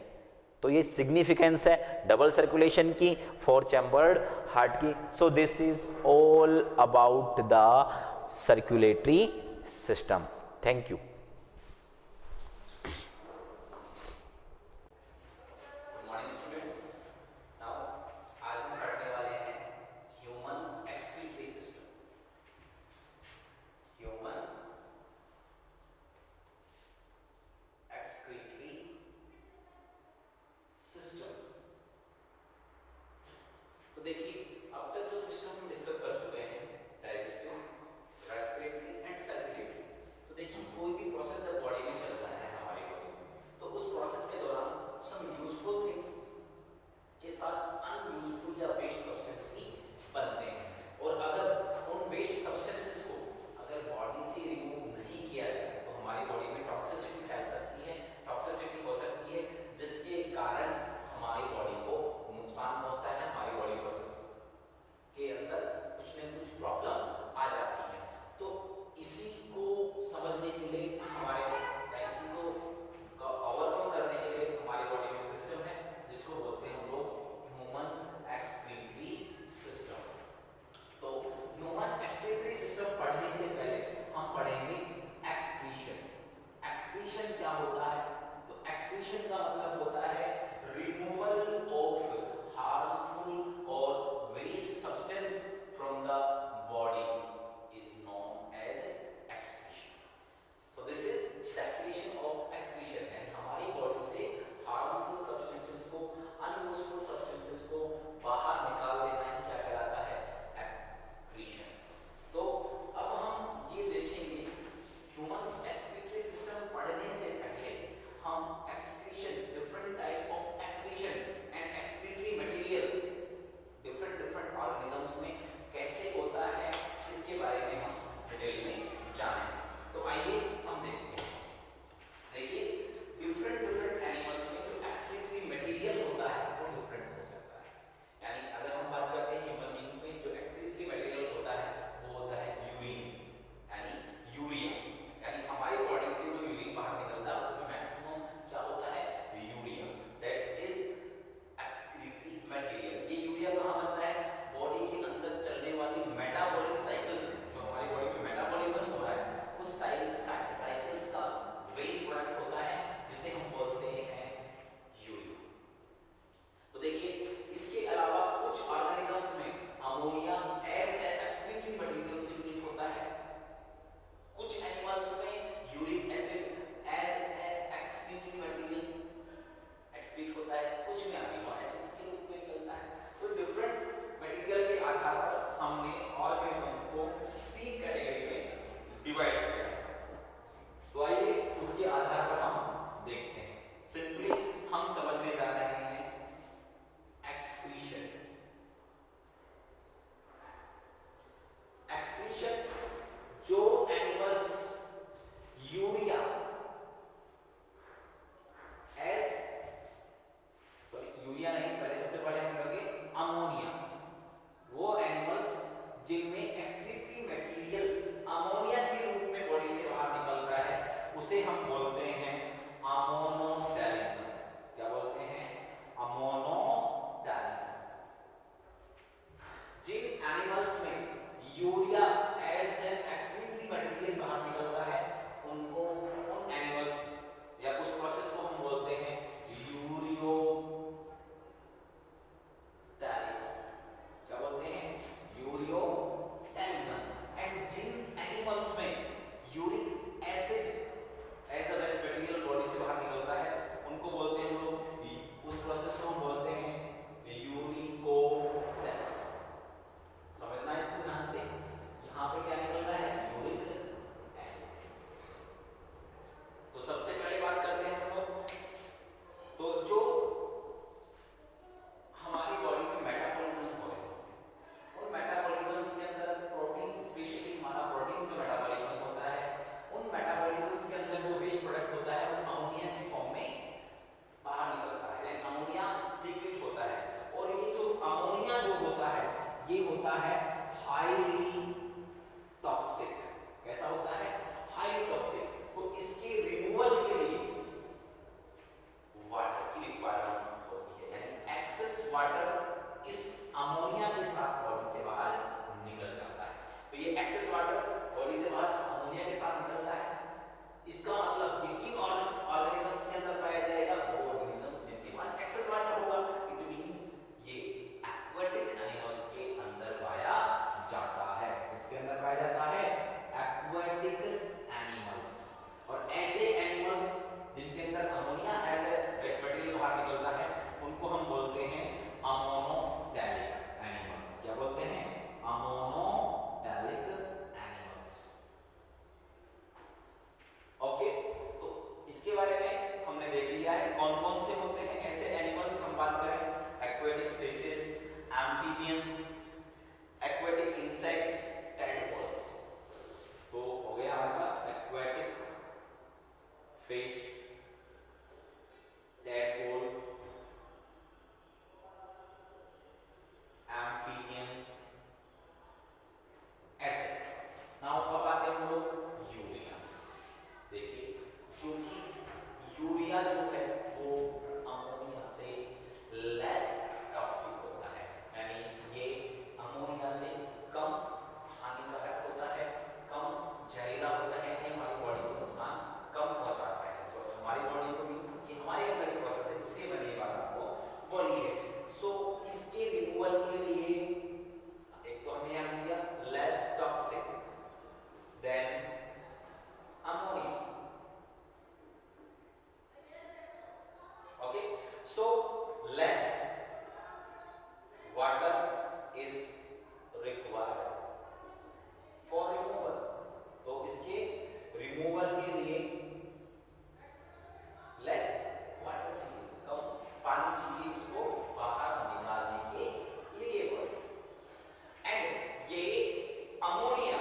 तो ये सिग्निफिकेंस है डबल सर्कुलेशन की, 4 चैम्बर्ड हार्ट की। सो this is all about the circulatory system. Thank you. तो देखिए अब तक जो सिस्टम हम डिस्कस कर चुके हैं, डाइजेस्टिव, रेस्पिरेटरी एंड सर्कुलेटरी। तो देखिए कोई भी प्रोसेस जब बॉडी में चलता है हमारी बॉडी में, तो उस प्रोसेस के दौरान सम यूजफुल थिंग्स के साथ अनयूजफुल या वेस्ट सब्सटेंस भी बनते हैं। और अगर उन वेस्ट सब्सटेंसेस को अगर बॉडी से रिमूव नहीं किया जाए तो हमारी बॉडी में टॉक्सिसिटी फैल सकती है, टॉक्सिसिटी हो सकती है, जिसके कारण हमारी बॉडी को नुकसान पहुंचता है, हमारी बॉडी प्रोसेस के अंदर कुछ न कुछ प्रॉब्लम आ जाती है। तो इसी को समझने के लिए हमारे इसी को ओवरकम करने के लिए हमारी बॉडी में सिस्टम है जिसको बोलते हैं हम लोग ह्यूमन एक्सक्रीटरी सिस्टम। तो ह्यूमन एक्सक्रीटरी सिस्टम पढ़ने से पहले हम पढ़ेंगे एक्सक्रीशन। एक्सक्रीशन क्या होता है? तो एक्सक्रीशन का मतलब होता है removal of harmful or waste substance from the body is known as excretion. So this is definition of excretion, यानी हमारी बॉडी से harmful substances को, unuseful substances को बाहर निकाल देना ही क्या कहलाता है? excretion। तो अब हम ये देखेंगे ह्यूमन बात करें aquatic fishes, amphibians, aquatic insects, tadpoles. तो हो गया हमारे पास aquatic fish, tadpole, amphibians etcetera. Now अब आते हैं हम लोग यूरिया। देखिए चूंकि यूरिया जो है वो अमोनिया से लेस टॉक्सिक होता है, यानी ये अमोनिया से कम हानिकारक होता है, कम जहरीला होता है, ये हमारी बॉडी को नुकसान कम पहुंचाता है। सो हमारी बॉडी को मींस ये हमारे अंदर एक प्रोसेस है, इसलिए मैंने ये बात आपको बोली है। सो इसके रिमूवल के लिए एक तो हमने यहाँ दिया less toxic than ammonia. Okay, so less water is required for removal. तो इसके रिमूवल के लिए less water चाहिए, कम पानी चाहिए इसको बाहर निकालने के लिए बॉडीज। एंड ये अमोनिया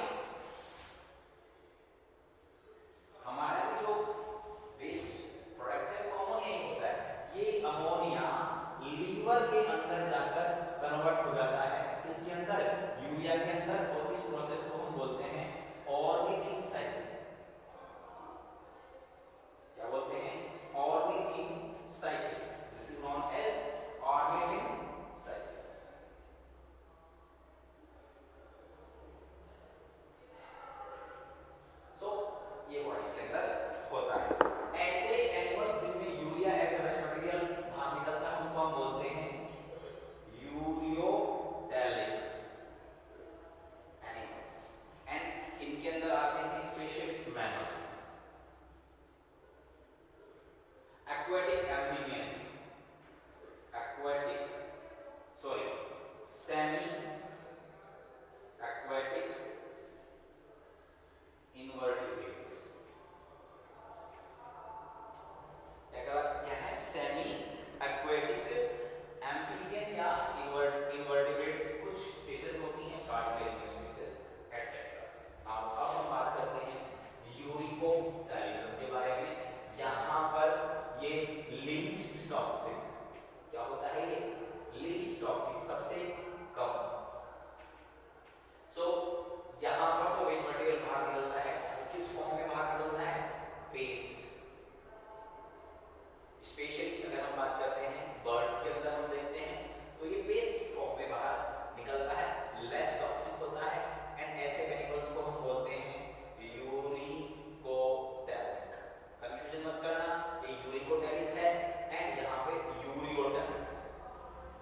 हमारा जो वेस्ट प्रोडक्ट है वो अमोनिया ही होता है। ये अमोनिया लीवर के अंदर जाकर कन्वर्ट हो जाता है, किसके अंदर? यूरिया के अंदर। और इस प्रोसेस को हम बोलते हैं ऑर्निथिन साइकिल। क्या बोलते हैं? Ornithine cycle. This is known as ornithine cycle. So ये बॉडी के अंदर होता है। ऐसे एनिमल्स जिनमें urea as a waste material बाहर निकलता है उनको हम बोलते हैं यूरियोटैलिक एनिमल्स। एंड इनके अंदर आते हैं special mammals, aquatic amphibians, aquatic semi aquatic invertebrates. क्या है? सेमी एक्वेटिक एम्फीबियन या इनवर्टिब्रेट्स कुछ फिशेस होती हैं, कार्टिलेजिनस फिशेस एटसेट्रा। अब हम बात करते हैं यूरिकोटैलिज्म के बारे में। यहाँ पर ये लीस्ट टॉक्सिक, क्या होता है ये? लीस्ट टॉक्सिक, सबसे कम। सो यहाँ पर जो वेस्ट मटेरियल बाहर निकलता है वो किस फॉर्म में बाहर निकलता है? पेस्ट। स्पेशली अगर हम बात करते हैं बर्ड्स के अंदर हम देखते हैं तो ये पेस्ट की फॉर्म में बाहर निकलता है, लेस टॉक्सिक होता है। एंड ऐसे एनिमल्स को हम बोलते हैं यूरिकोटैलिक। कंफ्यूजन मत करना, ये यूरिकोटैलिक है एंड यहाँ पे यूरियोटैलिक।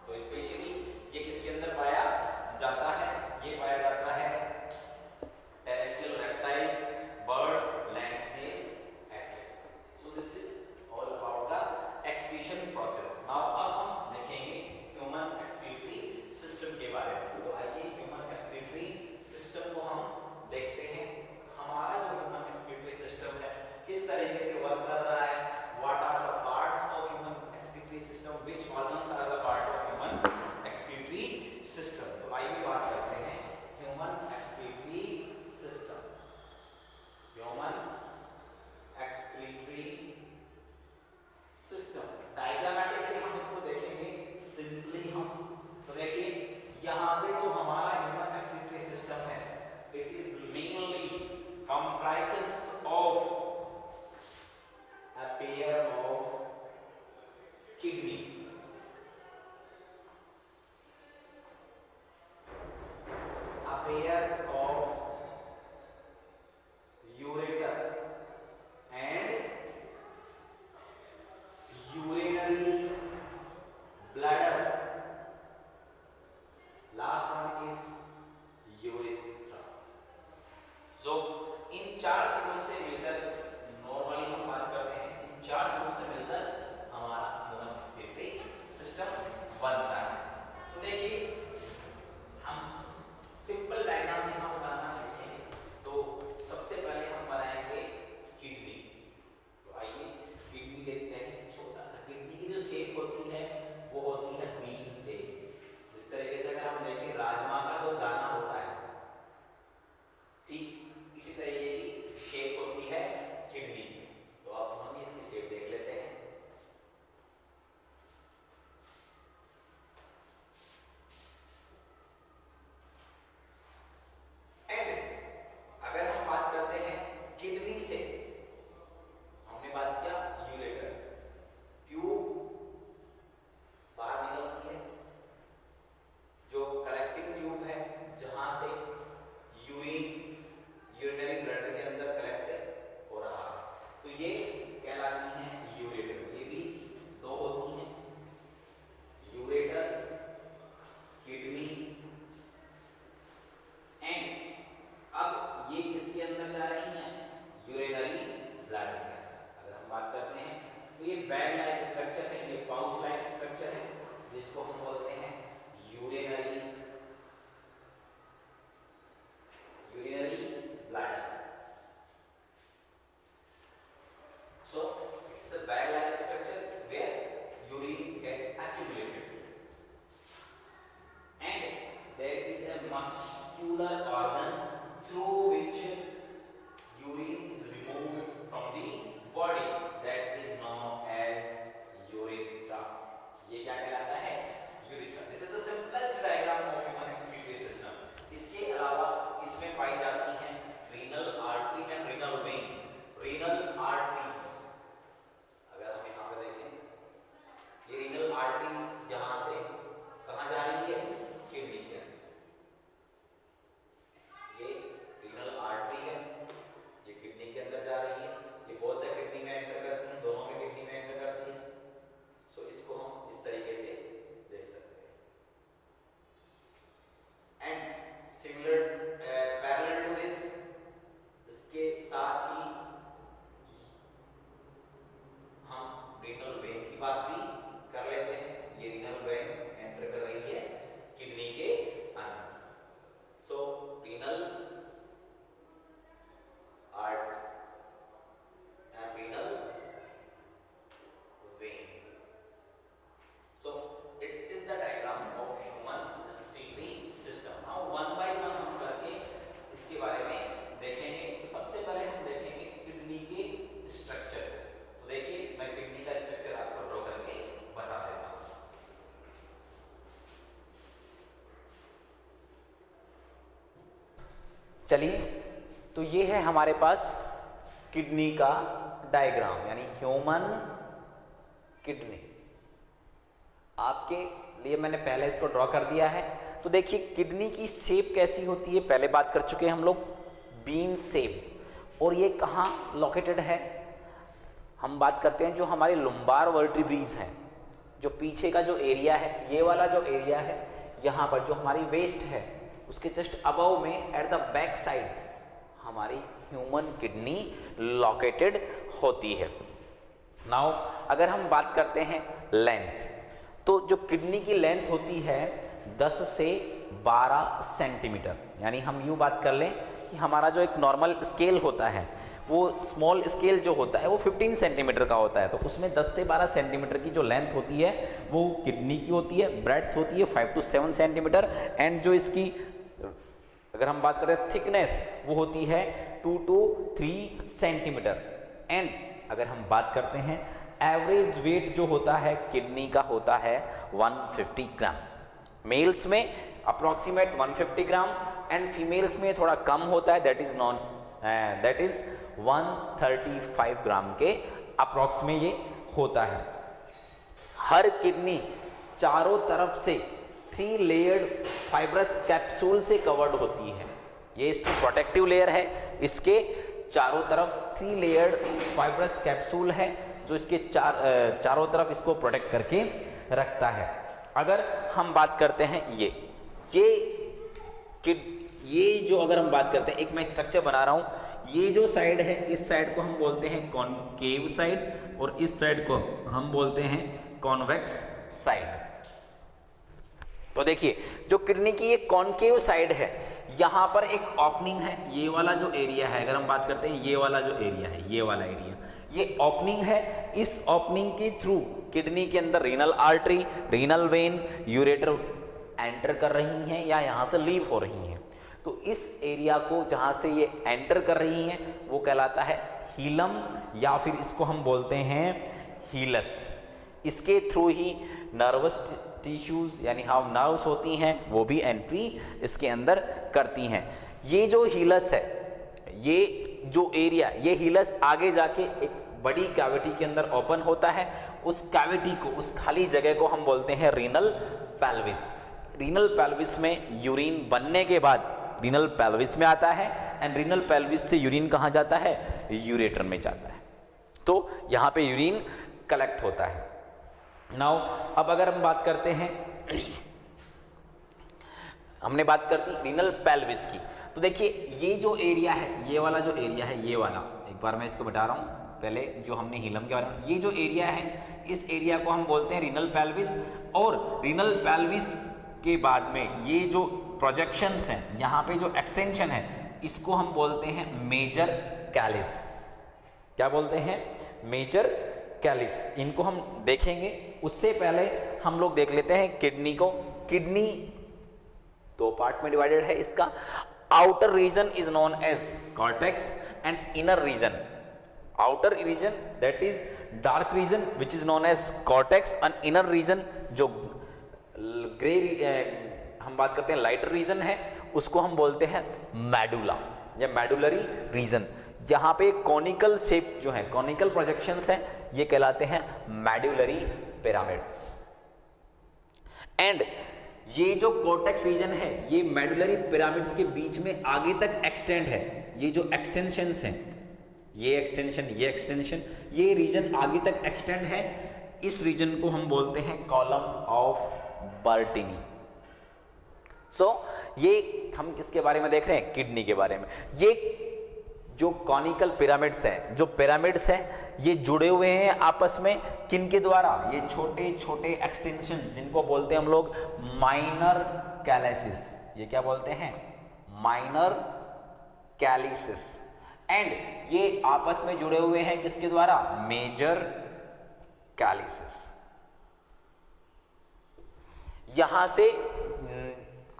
तो स्पेशली ये किसके अंदर पाया जाता है? ये पाया जाता है terrestrial reptiles, birds, land snakes etcetera. So this is all about the excretion process. Now अब हम देखेंगे ह्यूमन एक्सक्रीटरी सिस्टम के बारे में। तो आइए ह्यूमन एक्सक्रीटरी सिस्टम को हम देखते हैं। हमारा जो ह्यूमन एक्सक्रीटरी सिस्टम है किस तरीके से वर्क कर रहा है, what are the parts of human excretory system, which organs are the part of human excretory system. तो आइए बात करते हैं human excretory system. Human excretory तो ये बैग लाइक स्ट्रक्चर है, ये पाउच लाइक स्ट्रक्चर है, जिसको हम बोलते हैं urinary bladder. So it's a bag-like structure where urine get accumulated, and there is a muscular organ through which urine is removed from the body, that is known as urethra। ये क्या कहलाता है? Urethra. This is the simplest diagram of human excretory system। इसके अलावा इसमें पाई जाती हैं renal artery and renal vein। renal arteries, अगर हम यहाँ पे देखें, ये renal arteries यहाँ से कहाँ जा रही है? किडनी के अंदर। ये renal artery है, ये किडनी के अंदर जा रही है, ये बोथ द किडनी में एंटर करती है, दोनों में किडनी में एंटर करती है। सो इसको हम इस तरीके से देख सकते हैं। And similar parallel to this, इसके साथ ही हम रीनल वेन की बात भी कर लेते हैं। ये रीनल वेन एंटर कर रही है किडनी के अंदर। So renal artery and renal vein। So it is the diagram of human excretory system। Now one by one हम करके इसके बारे में देखेंगे। तो सबसे पहले हम देखेंगे किडनी के स्ट्रक्चर। तो देखिए, मैं किडनी का स्ट्रक्चर आपको ड्रॉ करके बता देता हूँ। चलिए, तो ये है हमारे पास किडनी का डायग्राम, यानी ह्यूमन किडनी। आपके लिए मैंने पहले इसको ड्रॉ कर दिया है। तो देखिए किडनी की शेप कैसी होती है, पहले बात कर चुके हैं हम लोग, बीन शेप। और ये कहाँ लोकेटेड है? हम बात करते हैं जो हमारे लुम्बार वर्टिब्रीज हैं, जो पीछे का जो एरिया है, ये वाला जो एरिया है, यहाँ पर जो हमारी वेस्ट है उसके जस्ट अबव में एट द बैक साइड हमारी ह्यूमन किडनी लोकेटेड होती है। नाउ अगर हम बात करते हैं लेंथ, तो जो किडनी की लेंथ होती है 10 से 12 सेंटीमीटर। यानी हम यूँ बात कर लें कि हमारा जो एक नॉर्मल स्केल होता है, वो स्मॉल स्केल जो होता है वो 15 सेंटीमीटर का होता है। तो उसमें 10 से 12 सेंटीमीटर की जो लेंथ होती है वो किडनी की होती है। ब्रेड्थ होती है 5 to 7 सेंटीमीटर। एंड जो इसकी अगर हम बात करें थिकनेस, वो होती है 2 to 3 सेंटीमीटर। एंड अगर हम बात करते हैं एवरेज वेट जो होता है किडनी का होता है 150 ग्राम। मेल्स में अप्रोक्सीमेट 150 ग्राम एंड फीमेल्स में थोड़ा कम होता है, दैट इज 135 ग्राम के अप्रोक्स में ये होता है। हर किडनी चारों तरफ से 3 लेयर्ड फाइब्रस कैप्सूल से कवर्ड होती है। ये इसकी प्रोटेक्टिव लेयर है, इसके चारों तरफ 3 लेयर्ड फाइब्रस कैप्सूल है जो इसके चारों तरफ इसको प्रोटेक्ट करके रखता है। अगर हम बात करते हैं ये जो अगर हम बात करते हैं, एक मैं स्ट्रक्चर बना रहा हूं, ये जो साइड है इस साइड को हम बोलते हैं कॉनकेव साइड और इस साइड को हम बोलते हैं कॉन्वेक्स साइड। तो देखिए जो किडनी की ये कॉनकेव साइड है, यहाँ पर एक ओपनिंग है, ये वाला जो एरिया है, अगर हम बात करते हैं ये वाला जो एरिया है, ये वाला एरिया, ये ओपनिंग है। इस ओपनिंग के थ्रू किडनी के अंदर renal artery, renal vein, ureter enter कर रही हैं या यहाँ से लीव हो रही हैं। तो इस एरिया को जहाँ से ये एंटर कर रही हैं वो कहलाता है हीलम, या फिर इसको हम बोलते हैं हीलस। इसके थ्रू ही नर्वस टिश्यूज यानी हाँ नर्व्स होती हैं वो भी एंट्री इसके अंदर करती हैं। ये जो हीलस है, ये जो एरिया, ये हीलस आगे जाके एक बड़ी कैविटी के अंदर ओपन होता है। उस कैविटी को, उस खाली जगह को हम बोलते हैं रीनल पेल्विस। रीनल पेल्विस में यूरिन बनने के बाद रीनल पेल्विस में आता है एंड रीनल पेल्विस से यूरिन कहाँ जाता है? यूरेटर में जाता है। तो यहाँ पे यूरिन कलेक्ट होता है। नाउ अब अगर हम बात करते हैं, हमने बात कर दी रीनल पेल्विस की, तो देखिए ये जो एरिया है, ये वाला जो एरिया है, ये वाला, एक बार मैं इसको बता रहा हूँ, पहले जो हमने हीलम के बारे में, ये जो एरिया है इस एरिया को हम बोलते हैं रीनल पेल्विस, और रीनल पेल्विस के बाद में ये जो प्रोजेक्शंस हैं, यहाँ पे जो एक्सटेंशन है, इसको हम बोलते हैं मेजर कैलिस। क्या बोलते हैं? Major calyx. इनको हम देखेंगे, उससे पहले हम लोग देख लेते हैं किडनी को। किडनी दो पार्ट में डिवाइडेड है इसका। Outer region is known as cortex and inner region. Outer region that is dark region which is known as cortex, and inner region जो ग्रे हम बात करते हैं लाइटर रीजन है, उसको हम बोलते हैं मेडुला या मेडुलरी रीजन। यहाँ पे कॉनिकल शेप जो है, कॉनिकल प्रोजेक्शंस हैं, ये कहलाते हैं मेडुलरी पिरामिड्स। एंड ये जो कॉर्टेक्स रीजन है, ये मेडुलरी पिरामिड्स के बीच में आगे तक एक्सटेंड है। ये जो एक्सटेंशंस हैं, ये एक्सटेंशन, ये रीजन आगे तक एक्सटेंड है। इस रीजन को हम बोलते हैं कॉलम ऑफ बर्टीनी। ये हम किसके बारे में देख रहे हैं? किडनी के बारे में। ये जो कॉनिकल पिरामिड्स हैं, जो पिरामिड्स हैं, ये जुड़े हुए हैं आपस में किनके द्वारा? ये छोटे छोटे एक्सटेंशन जिनको बोलते हैं हम लोग माइनर कैलिसिस। ये क्या बोलते हैं? माइनर कैलिसिस। एंड ये आपस में जुड़े हुए हैं किसके द्वारा? मेजर कैलिसिस। यहां से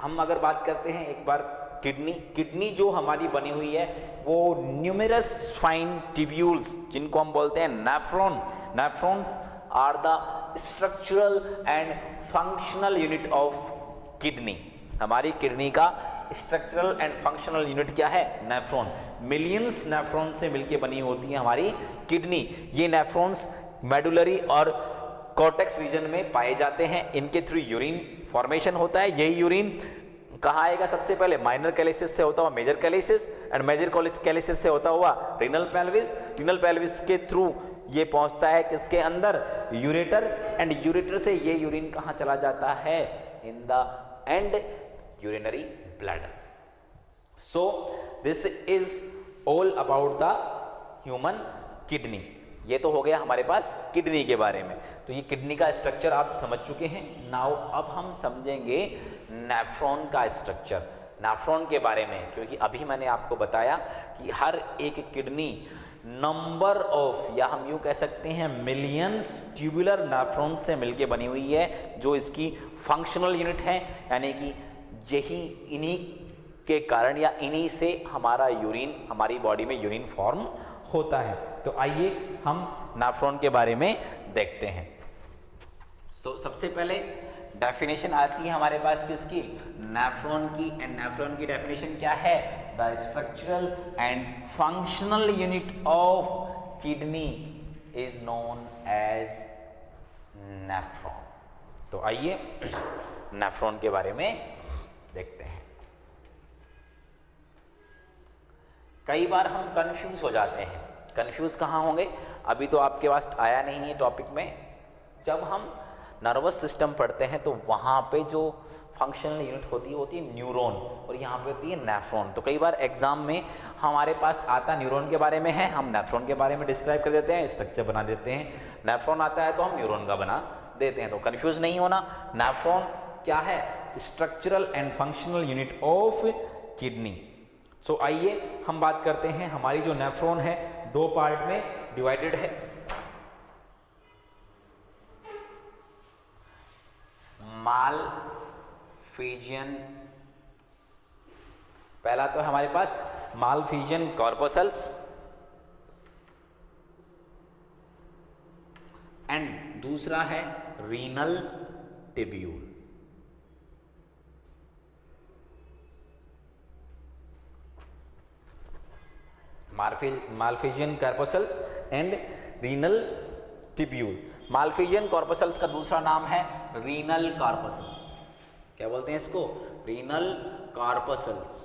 हम अगर बात करते हैं एक बार किडनी जो हमारी बनी हुई है वो न्यूमेरस फाइन ट्यूब्यूल्स जिनको हम बोलते हैं nephrons are the structural and functional unit of kidney. हमारी किडनी का स्ट्रक्चरल एंड फंक्शनल यूनिट क्या है? नेफ्रॉन। मिलियंस नेफ्रॉन से मिलकर बनी होती है हमारी किडनी। ये नेफ्रॉन्स मेडुलरी और कॉर्टेक्स रीजन में पाए जाते हैं। इनके थ्रू यूरिन फॉर्मेशन होता है। यही यूरिन कहाँ आएगा? सबसे पहले माइनर कैलिसिस से होता हुआ मेजर कैलिसिस, एंड मेजर कैलिसिस से होता हुआ रीनल पेल्विस। रीनल पेल्विस के थ्रू ये पहुंचता है किसके अंदर? यूरेटर। एंड यूरेटर से ये यूरिन कहाँ चला जाता है? In the end urinary bladder. So this is all about the human kidney. ये तो हो गया हमारे पास किडनी के बारे में। तो ये किडनी का स्ट्रक्चर आप समझ चुके हैं। नाउ अब हम समझेंगे नेफ्रॉन का स्ट्रक्चर, नेफ्रॉन के बारे में, क्योंकि अभी मैंने आपको बताया कि हर एक किडनी नंबर ऑफ, या हम यूं कह सकते हैं मिलियंस ट्यूबुलर नेफ्रॉन से मिलके बनी हुई है, जो इसकी फंक्शनल यूनिट है। यानी कि यही इन्हीं के कारण या इन्हीं से हमारा यूरिन, हमारी बॉडी में यूरिन फॉर्म होता है। तो आइए हम नेफ्रॉन के बारे में देखते हैं। सबसे पहले डेफिनेशन आती है हमारे पास किसकी? नेफ्रॉन की। एंड नेफ्रॉन की डेफिनेशन क्या है? The structural and functional unit of kidney is known as nephron. तो आइए नेफ्रॉन के बारे में देखते हैं। कई बार हम कंफ्यूज हो जाते हैं। कंफ्यूज कहाँ होंगे? अभी तो आपके पास आया नहीं है टॉपिक में। जब हम नर्वस सिस्टम पढ़ते हैं तो वहाँ पे जो फंक्शनल यूनिट होती है न्यूरॉन, और यहाँ पे होती है नेफ्रॉन। तो कई बार एग्जाम में हमारे पास आता न्यूरॉन के बारे में है, हम नेफ्रॉन के बारे में डिस्क्राइब कर देते हैं, स्ट्रक्चर बना देते हैं। नेफ्रॉन आता है तो हम न्यूरॉन का बना देते हैं। तो कंफ्यूज नहीं होना। नेफ्रॉन क्या है? Structural and functional unit of kidney. So आइए हम बात करते हैं। हमारी जो नेफ्रॉन है दो पार्ट में डिवाइडेड है। मालफिजियन, पहला तो है हमारे पास मालफिजियन कॉर्पोसल्स, एंड दूसरा है renal tubule. Malpighian corpuscles and renal tubule. Malpighian corpuscles का दूसरा नाम है रीनल कॉर्पोसल्स। क्या बोलते हैं इसको? Renal corpuscles.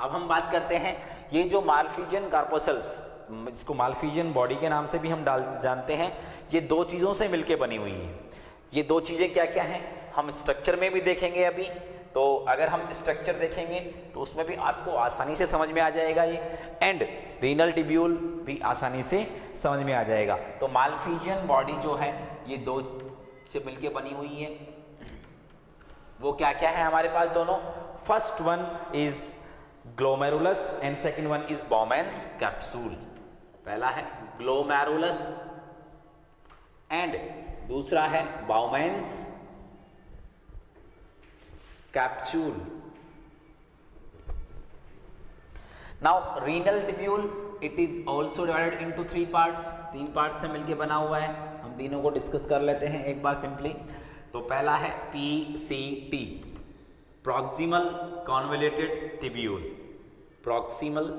अब हम बात करते हैं ये जो मालफिजियन कॉर्पोसल्स, इसको मालफिजियन बॉडी के नाम से भी हम जानते हैं। ये दो चीज़ों से मिलके बनी हुई है। ये दो चीज़ें क्या क्या हैं हम स्ट्रक्चर में भी देखेंगे अभी। तो अगर हम स्ट्रक्चर देखेंगे तो उसमें भी आपको आसानी से समझ में आ जाएगा ये, एंड रीनल टिब्यूल भी आसानी से समझ में आ जाएगा। तो मालफिजियन बॉडी जो है ये दो से मिलके बनी हुई है। वो क्या क्या है हमारे पास दोनों? First one is glomerulus and second one is Bowman's capsule. पहला है ग्लोमेरुलस एंड दूसरा है Bowman's capsule. Now renal tubule it is also divided into 3 parts. 3 parts से मिलके बना हुआ है। हम तीनों को डिस्कस कर लेते हैं एक बार सिंपली। तो पहला है PCT, proximal convoluted tubule, proximal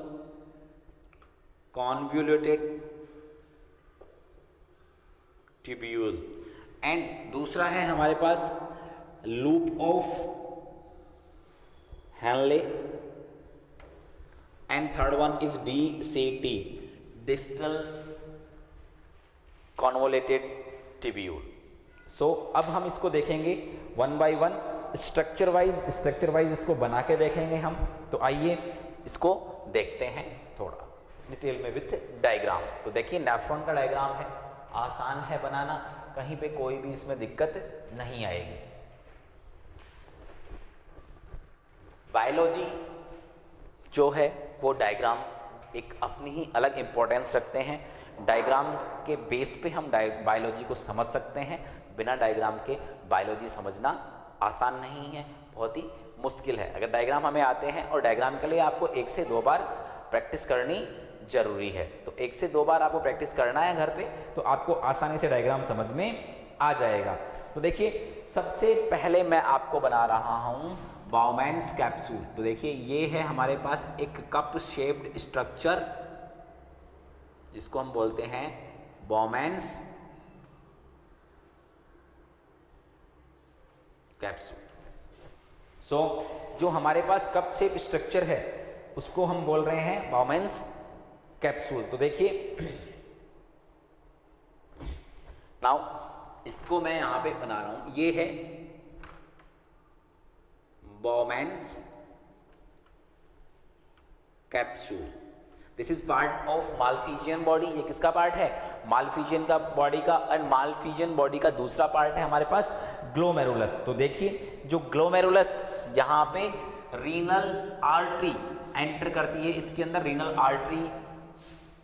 convoluted tubule. And दूसरा है हमारे पास loop of Henle and third one is DCT, distal convoluted tubule. So अब हम इसको देखेंगे one by one, structure wise इसको बना के देखेंगे हम। तो आइए इसको देखते हैं थोड़ा डिटेल में विथ डायग्राम। तो देखिए नेफ्रॉन का डायग्राम है, आसान है बनाना, कहीं पे कोई भी इसमें दिक्कत नहीं आएगी। बायोलॉजी जो है वो डायग्राम एक अपनी ही अलग इंपॉर्टेंस रखते हैं। डायग्राम के बेस पे हम बायोलॉजी को समझ सकते हैं। बिना डायग्राम के बायोलॉजी समझना आसान नहीं है, बहुत ही मुश्किल है। अगर डायग्राम हमें आते हैं और डायग्राम के लिए आपको 1 से 2 बार प्रैक्टिस करनी जरूरी है। तो 1 से 2 बार आपको प्रैक्टिस करना है घर पे, तो आपको आसानी से डायग्राम समझ में आ जाएगा। तो देखिए सबसे पहले मैं आपको बना रहा हूं बाउमैन्स कैप्सूल। तो देखिए ये है हमारे पास एक कप शेप्ड स्ट्रक्चर, जिसको हम बोलते हैं बाउमैन्स कैप्सूल। सो जो हमारे पास कप शेप स्ट्रक्चर है उसको हम बोल रहे हैं बाउमैन्स कैप्सूल। तो देखिए नाउ इसको मैं यहां पे बना रहा हूं, ये है Bowman's capsule. This is part of Malpighian body. ये किसका पार्ट है? मालफिजियन का बॉडी का। एंड मालफिजियन बॉडी का दूसरा पार्ट है हमारे पास ग्लोमेरुलस। तो देखिए जो ग्लोमेरुलस यहाँ पे रीनल आर्टरी एंटर करती है, इसके अंदर रीनल आर्टरी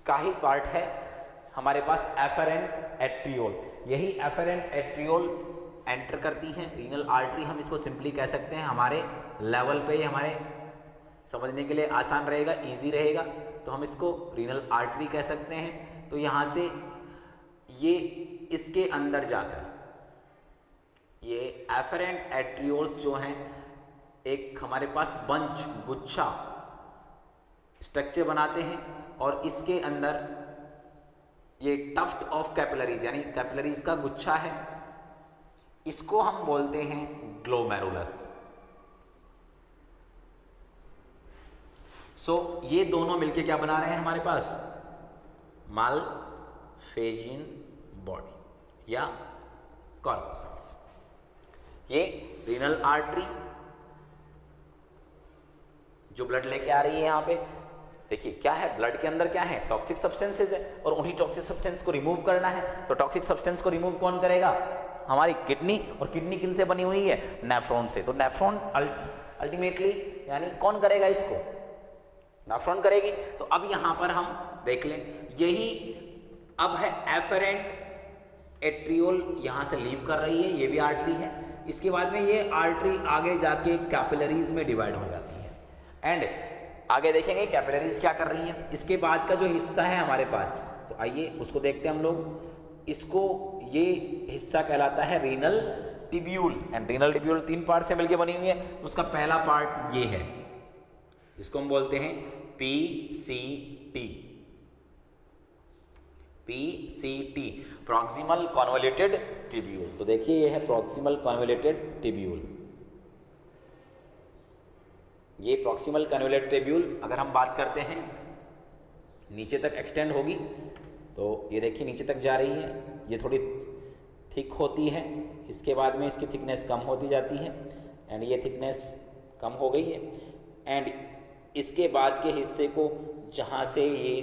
का ही पार्ट है हमारे पास एफरेंट एट्रियोल। यही एफरेंट एट्रियोल एंटर करती है रीनल आर्टरी। हम इसको सिंपली कह सकते हैं, हमारे लेवल पे हमारे समझने के लिए आसान रहेगा, इजी रहेगा, तो हम इसको रीनल आर्टरी कह सकते हैं। तो यहाँ से ये इसके अंदर जाकर ये एफरेंट एट्रियोल्स जो हैं एक हमारे पास बंच गुच्छा स्ट्रक्चर बनाते हैं, और इसके अंदर ये टफ्ट ऑफ कैपिलरीज यानी कैपिलरीज का गुच्छा है, इसको हम बोलते हैं ग्लोमेरुलस। सो ये दोनों मिलके क्या बना रहे हैं हमारे पास? मालफिजियन बॉडी या कॉर्पस्कल्स। ये रीनल आर्टरी जो ब्लड लेके आ रही है यहाँ पे, देखिए क्या है ब्लड के अंदर क्या है? टॉक्सिक सब्सटेंसेज है, और उन्हीं टॉक्सिक सब्सटेंस को रिमूव करना है। तो टॉक्सिक सब्सटेंस को रिमूव कौन करेगा? हमारी किडनी। और किडनी किन से बनी हुई है? नेफ्रॉन से। तो नेफ्रॉन अल्टीमेटली यानी कौन करेगा इसको? नेफ्रॉन करेगी। तो अब यहां पर हम देख लें, यही अब है एफरेंट एट्रियोल यहां से लीव कर रही है, ये भी आर्टरी है। इसके बाद में ये आर्टरी आगे जाके कैपिलरीज में डिवाइड हो जाती है, एंड आगे देखेंगे कैपिलरीज क्या कर रही हैं। इसके बाद का जो हिस्सा है हमारे पास, तो आइए उसको देखते हैं हम लोग। इसको ये हिस्सा कहलाता है renal tubule. And renal tubule 3 part से मिलकर बनी हुई है। तो उसका पहला पार्ट ये है, इसको हम बोलते हैं PCT। PCT proximal convoluted tubule. तो देखिए ये है प्रॉक्सिमल कॉन्वोल्यूटेड टिब्यूल। ये प्रॉक्सिमल कॉन्वोल्यूटेड टिब्यूल अगर हम बात करते हैं नीचे तक एक्सटेंड होगी, तो ये देखिए नीचे तक जा रही है, ये थोड़ी थिक होती है, इसके बाद में इसकी थिकनेस कम होती जाती है एंड ये थिकनेस कम हो गई है एंड इसके बाद के हिस्से को जहाँ से ये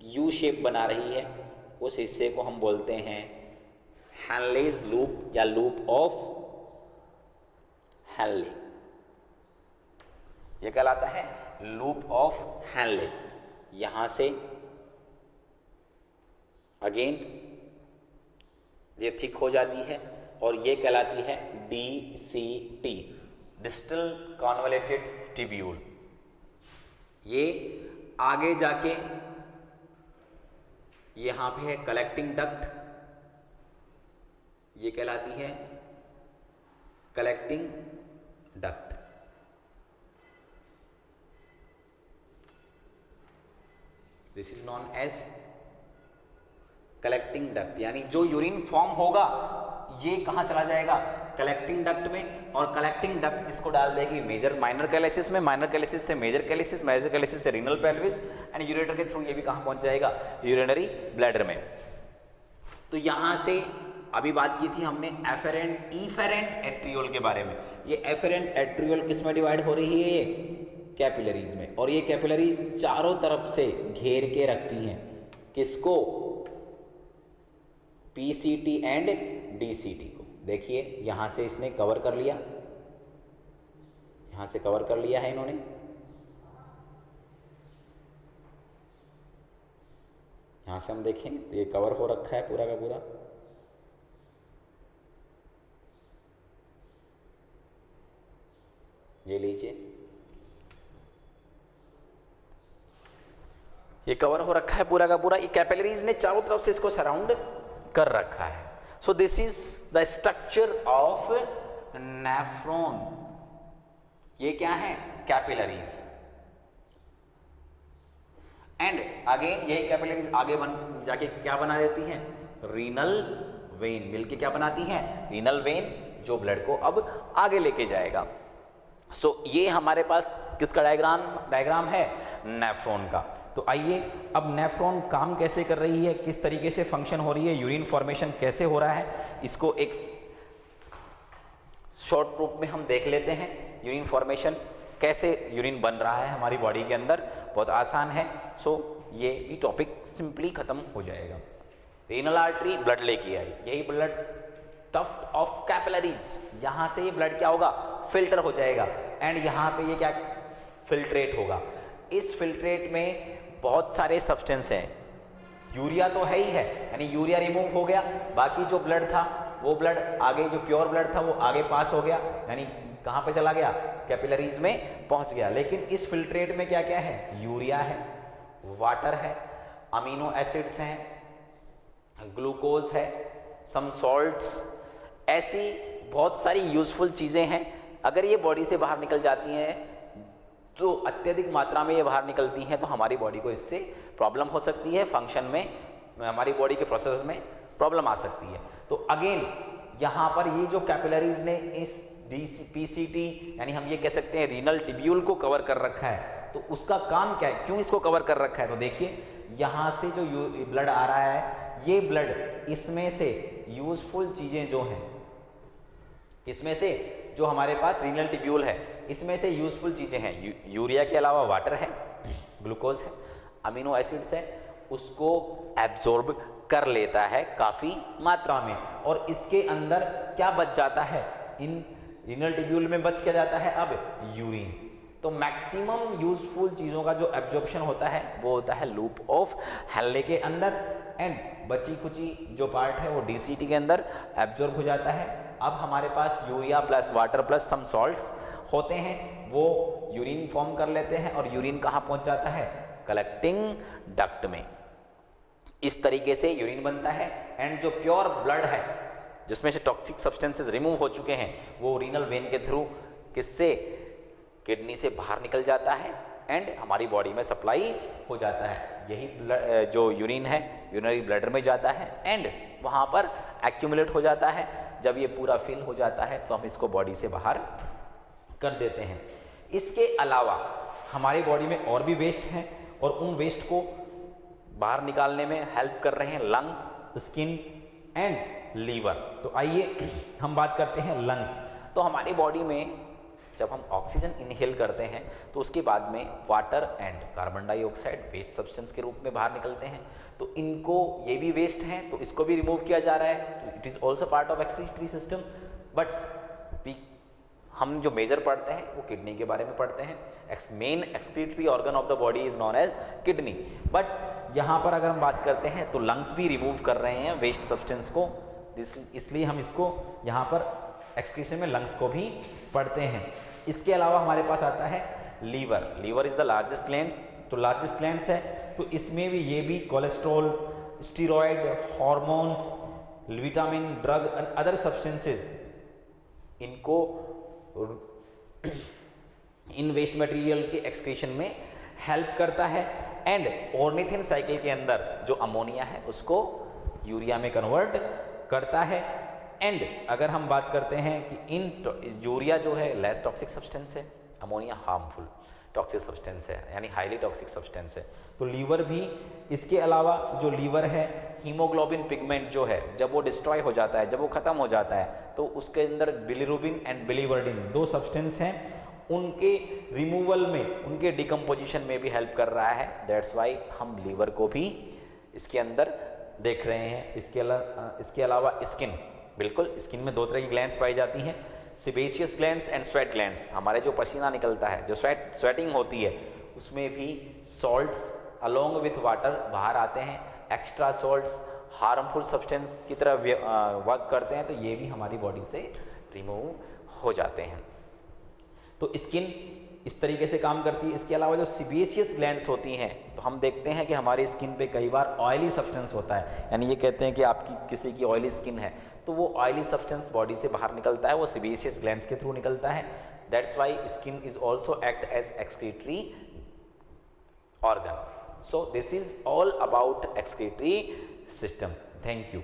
यू शेप बना रही है उस हिस्से को हम बोलते हैं हैनलेज लूप या लूप ऑफ हैनले। ये कहलाता है लूप ऑफ हैनले। यहां से अगेन ये थिक हो जाती है और ये कहलाती है DCT, डिस्टल कॉन्वोल्यूटेड ट्यूब्यूल। ये आगे जाके यहां पे है कलेक्टिंग डक्ट, ये कहलाती है collecting duct. This is known as collecting duct, यानी जो यूरिन फॉर्म होगा ये कहां चला जाएगा, कलेक्टिंग डक्ट में, और कलेक्टिंग डक्ट इसको डाल देगी मेजर माइनर कैलिसिस में, माइनर कैलिसिस से मेजर कैलिसिस, मेजर कैलिसिस से रीनल पेल्विस एंड यूरेटर के थ्रू ये भी कहां पहुंच जाएगा, यूरिनरी ब्लैडर में। तो यहां से अभी बात की थी हमने एफेरेंट इफेरेंट एट्रियोल के बारे में। ये एफेरेंट एट्रियोल किस में डिवाइड हो रही है, ये कैपिलरीज में, और ये कैपिलरीज चारों तरफ से घेर के रखती हैं किसको, PCT एंड DCT को। देखिए यहां से इसने कवर कर लिया, यहां से कवर कर लिया है इन्होंने, यहां से हम देखें तो ये कवर हो रखा है पूरा का पूरा। ये लीजिए, ये कवर हो रखा है पूरा का पूरा। ये कैपिलरीज ने चारों तरफ से इसको सराउंड कर रखा है। So this is the structure of nephron. ये क्या है, कैपिलरीज। एंड अगेन ये कैपिलरीज आगे जाके क्या बना देती हैं, रीनल वेन, मिलके क्या बनाती हैं, रीनल वेन, जो ब्लड को अब आगे लेके जाएगा। सो ये हमारे पास किसका डायग्राम है, नेफ्रॉन का। तो आइए अब नेफ्रॉन काम कैसे कर रही है, किस तरीके से फंक्शन हो रही है, यूरिन फॉर्मेशन कैसे हो रहा है, इसको एक शॉर्ट रूप में हम देख लेते हैं। यूरिन फॉर्मेशन कैसे यूरिन बन रहा है हमारी बॉडी के अंदर, बहुत आसान है। सो ये टॉपिक सिंपली खत्म हो जाएगा। रीनल आर्टरी ब्लड लेके आई, यही ब्लड टफ्ट ऑफ कैपिलरीज, यहां से ये ब्लड क्या होगा, फिल्टर हो जाएगा एंड यहां पे ये क्या फिल्ट्रेट होगा। इस फिल्ट्रेट में बहुत सारे सब्सटेंस हैं, यूरिया तो है ही है, यानी यूरिया रिमूव हो गया, बाकी जो ब्लड था वो ब्लड आगे, जो प्योर ब्लड था वो आगे पास हो गया, यानी कहां पे चला गया, कैपिलरीज में पहुंच गया। लेकिन इस फिल्ट्रेट में क्या क्या है, यूरिया है, वाटर है, अमीनो एसिड्स हैं, ग्लूकोज है, सम सॉल्ट्स, ऐसी बहुत सारी यूजफुल चीजें हैं। अगर ये बॉडी से बाहर निकल जाती हैं तो अत्यधिक मात्रा में ये बाहर निकलती हैं तो हमारी बॉडी को इससे प्रॉब्लम हो सकती है, फंक्शन में, हमारी बॉडी के प्रोसेस में प्रॉब्लम आ सकती है। तो अगेन यहाँ पर ये जो कैपिलरीज ने इस PCT यानी हम ये कह सकते हैं रीनल ट्यूब्यूल को कवर कर रखा है, तो उसका काम क्या है, क्यों इसको कवर कर रखा है, तो देखिए यहाँ से जो ब्लड आ रहा है, ये ब्लड इसमें से यूजफुल चीजें जो हैं, इसमें से जो हमारे पास रीनल ट्यूब्यूल है, इसमें से यूजफुल चीजें हैं, यूरिया के अलावा वाटर है, ग्लूकोज है, अमीनो एसिड्स है, उसको एब्जॉर्ब कर लेता है काफी मात्रा में, और इसके अंदर क्या बच जाता है, इन रीनल ट्यूब्यूल में बच क्या जाता है, अब यूरिन। तो मैक्सिमम यूजफुल चीजों का जो एब्जॉर्प्शन होता है वो होता है लूप ऑफ हैनले के अंदर, एंड बची खुची जो पार्ट है वो DCT के अंदर एब्जॉर्ब हो जाता है। अब हमारे पास यूरिया प्लस वाटर प्लस सम सॉल्ट्स होते हैं, वो यूरिन फॉर्म कर लेते हैं, और यूरिन कहाँ पहुंच जाता है, कलेक्टिंग डक्ट में। इस तरीके से यूरिन बनता है, एंड जो प्योर ब्लड है जिसमें से टॉक्सिक सब्सटेंसेस रिमूव हो चुके हैं, वो रीनल वेन के थ्रू किससे, किडनी से बाहर निकल जाता है एंड हमारी बॉडी में सप्लाई हो जाता है। यही जो यूरिन है यूरिनरी ब्लैडर में जाता है एंड वहाँ पर एक्यूमुलेट हो जाता है। जब ये पूरा फिल हो जाता है तो हम इसको बॉडी से बाहर कर देते हैं। इसके अलावा हमारी बॉडी में और भी वेस्ट हैं, और उन वेस्ट को बाहर निकालने में हेल्प कर रहे हैं लंग, स्किन एंड लीवर। तो आइए हम बात करते हैं लंग्स। तो हमारी बॉडी में जब हम ऑक्सीजन इनहेल करते हैं तो उसके बाद में water and carbon dioxide waste substance के रूप में बाहर निकलते हैं। तो इनको, ये भी वेस्ट हैं तो इसको भी रिमूव किया जा रहा है। It is also part of excretory system. But हम जो मेजर पढ़ते हैं वो किडनी के बारे में पढ़ते हैं। Main excretory organ of the body is known as kidney. But यहाँ पर अगर हम बात करते हैं तो लंग्स भी रिमूव कर रहे हैं वेस्ट सब्सटेंस को, इसलिए हम इसको यहाँ पर एक्सक्रीशन में लंग्स को भी पढ़ते हैं। इसके अलावा हमारे पास आता है liver. Liver is the largest glands. तो लार्जेस्ट ग्लैंड्स है तो इसमें भी ये भी cholesterol, steroid, hormones, vitamin, drug and other substances, इनको इन वेस्ट मटेरियल के एक्सक्रीशन में हेल्प करता है। एंड ऑर्निथिन साइकिल के अंदर जो अमोनिया है उसको यूरिया में कन्वर्ट करता है। एंड अगर हम बात करते हैं कि इन यूरिया जो है लेस टॉक्सिक सब्सटेंस है, अमोनिया हार्मफुल टॉक्सिक सब्सटेंस है, यानी हाईली टॉक्सिक सब्सटेंस है। तो लीवर भी, इसके अलावा जो लीवर है, हीमोग्लोबिन पिगमेंट जो है जब वो डिस्ट्रॉय हो जाता है, जब वो खत्म हो जाता है तो उसके अंदर बिलिरुबिन एंड बिलिवर्डिन दो सब्सटेंस हैं, उनके रिमूवल में, उनके डिकम्पोजिशन में भी हेल्प कर रहा है। दैट्स वाई हम लीवर को भी इसके अंदर देख रहे हैं। इसके अलावा स्किन, बिल्कुल स्किन में दो तरह की ग्लैंड्स पाई जाती हैं, sebaceous glands and sweat glands. हमारे जो पसीना निकलता है, जो स्वेटिंग होती है, उसमें भी सॉल्ट्स अलोंग विथ वाटर बाहर आते हैं। एक्स्ट्रा सॉल्ट्स हार्मफुल सब्सटेंस की तरह वर्क करते हैं, तो ये भी हमारी बॉडी से रिमूव हो जाते हैं। तो स्किन इस तरीके से काम करती है। इसके अलावा जो सेबेशियस ग्लैंड्स होती हैं, तो हम देखते हैं कि हमारी स्किन पे कई बार ऑयली सब्सटेंस होता है, यानी ये कहते हैं कि आपकी किसी की ऑयली स्किन है तो वो ऑयली सब्सटेंस बॉडी से बाहर निकलता है, वो सेबेशियस ग्लैंड्स के थ्रू निकलता है। That's why skin is also act as excretory organ. So this is all about excretory system. Thank you.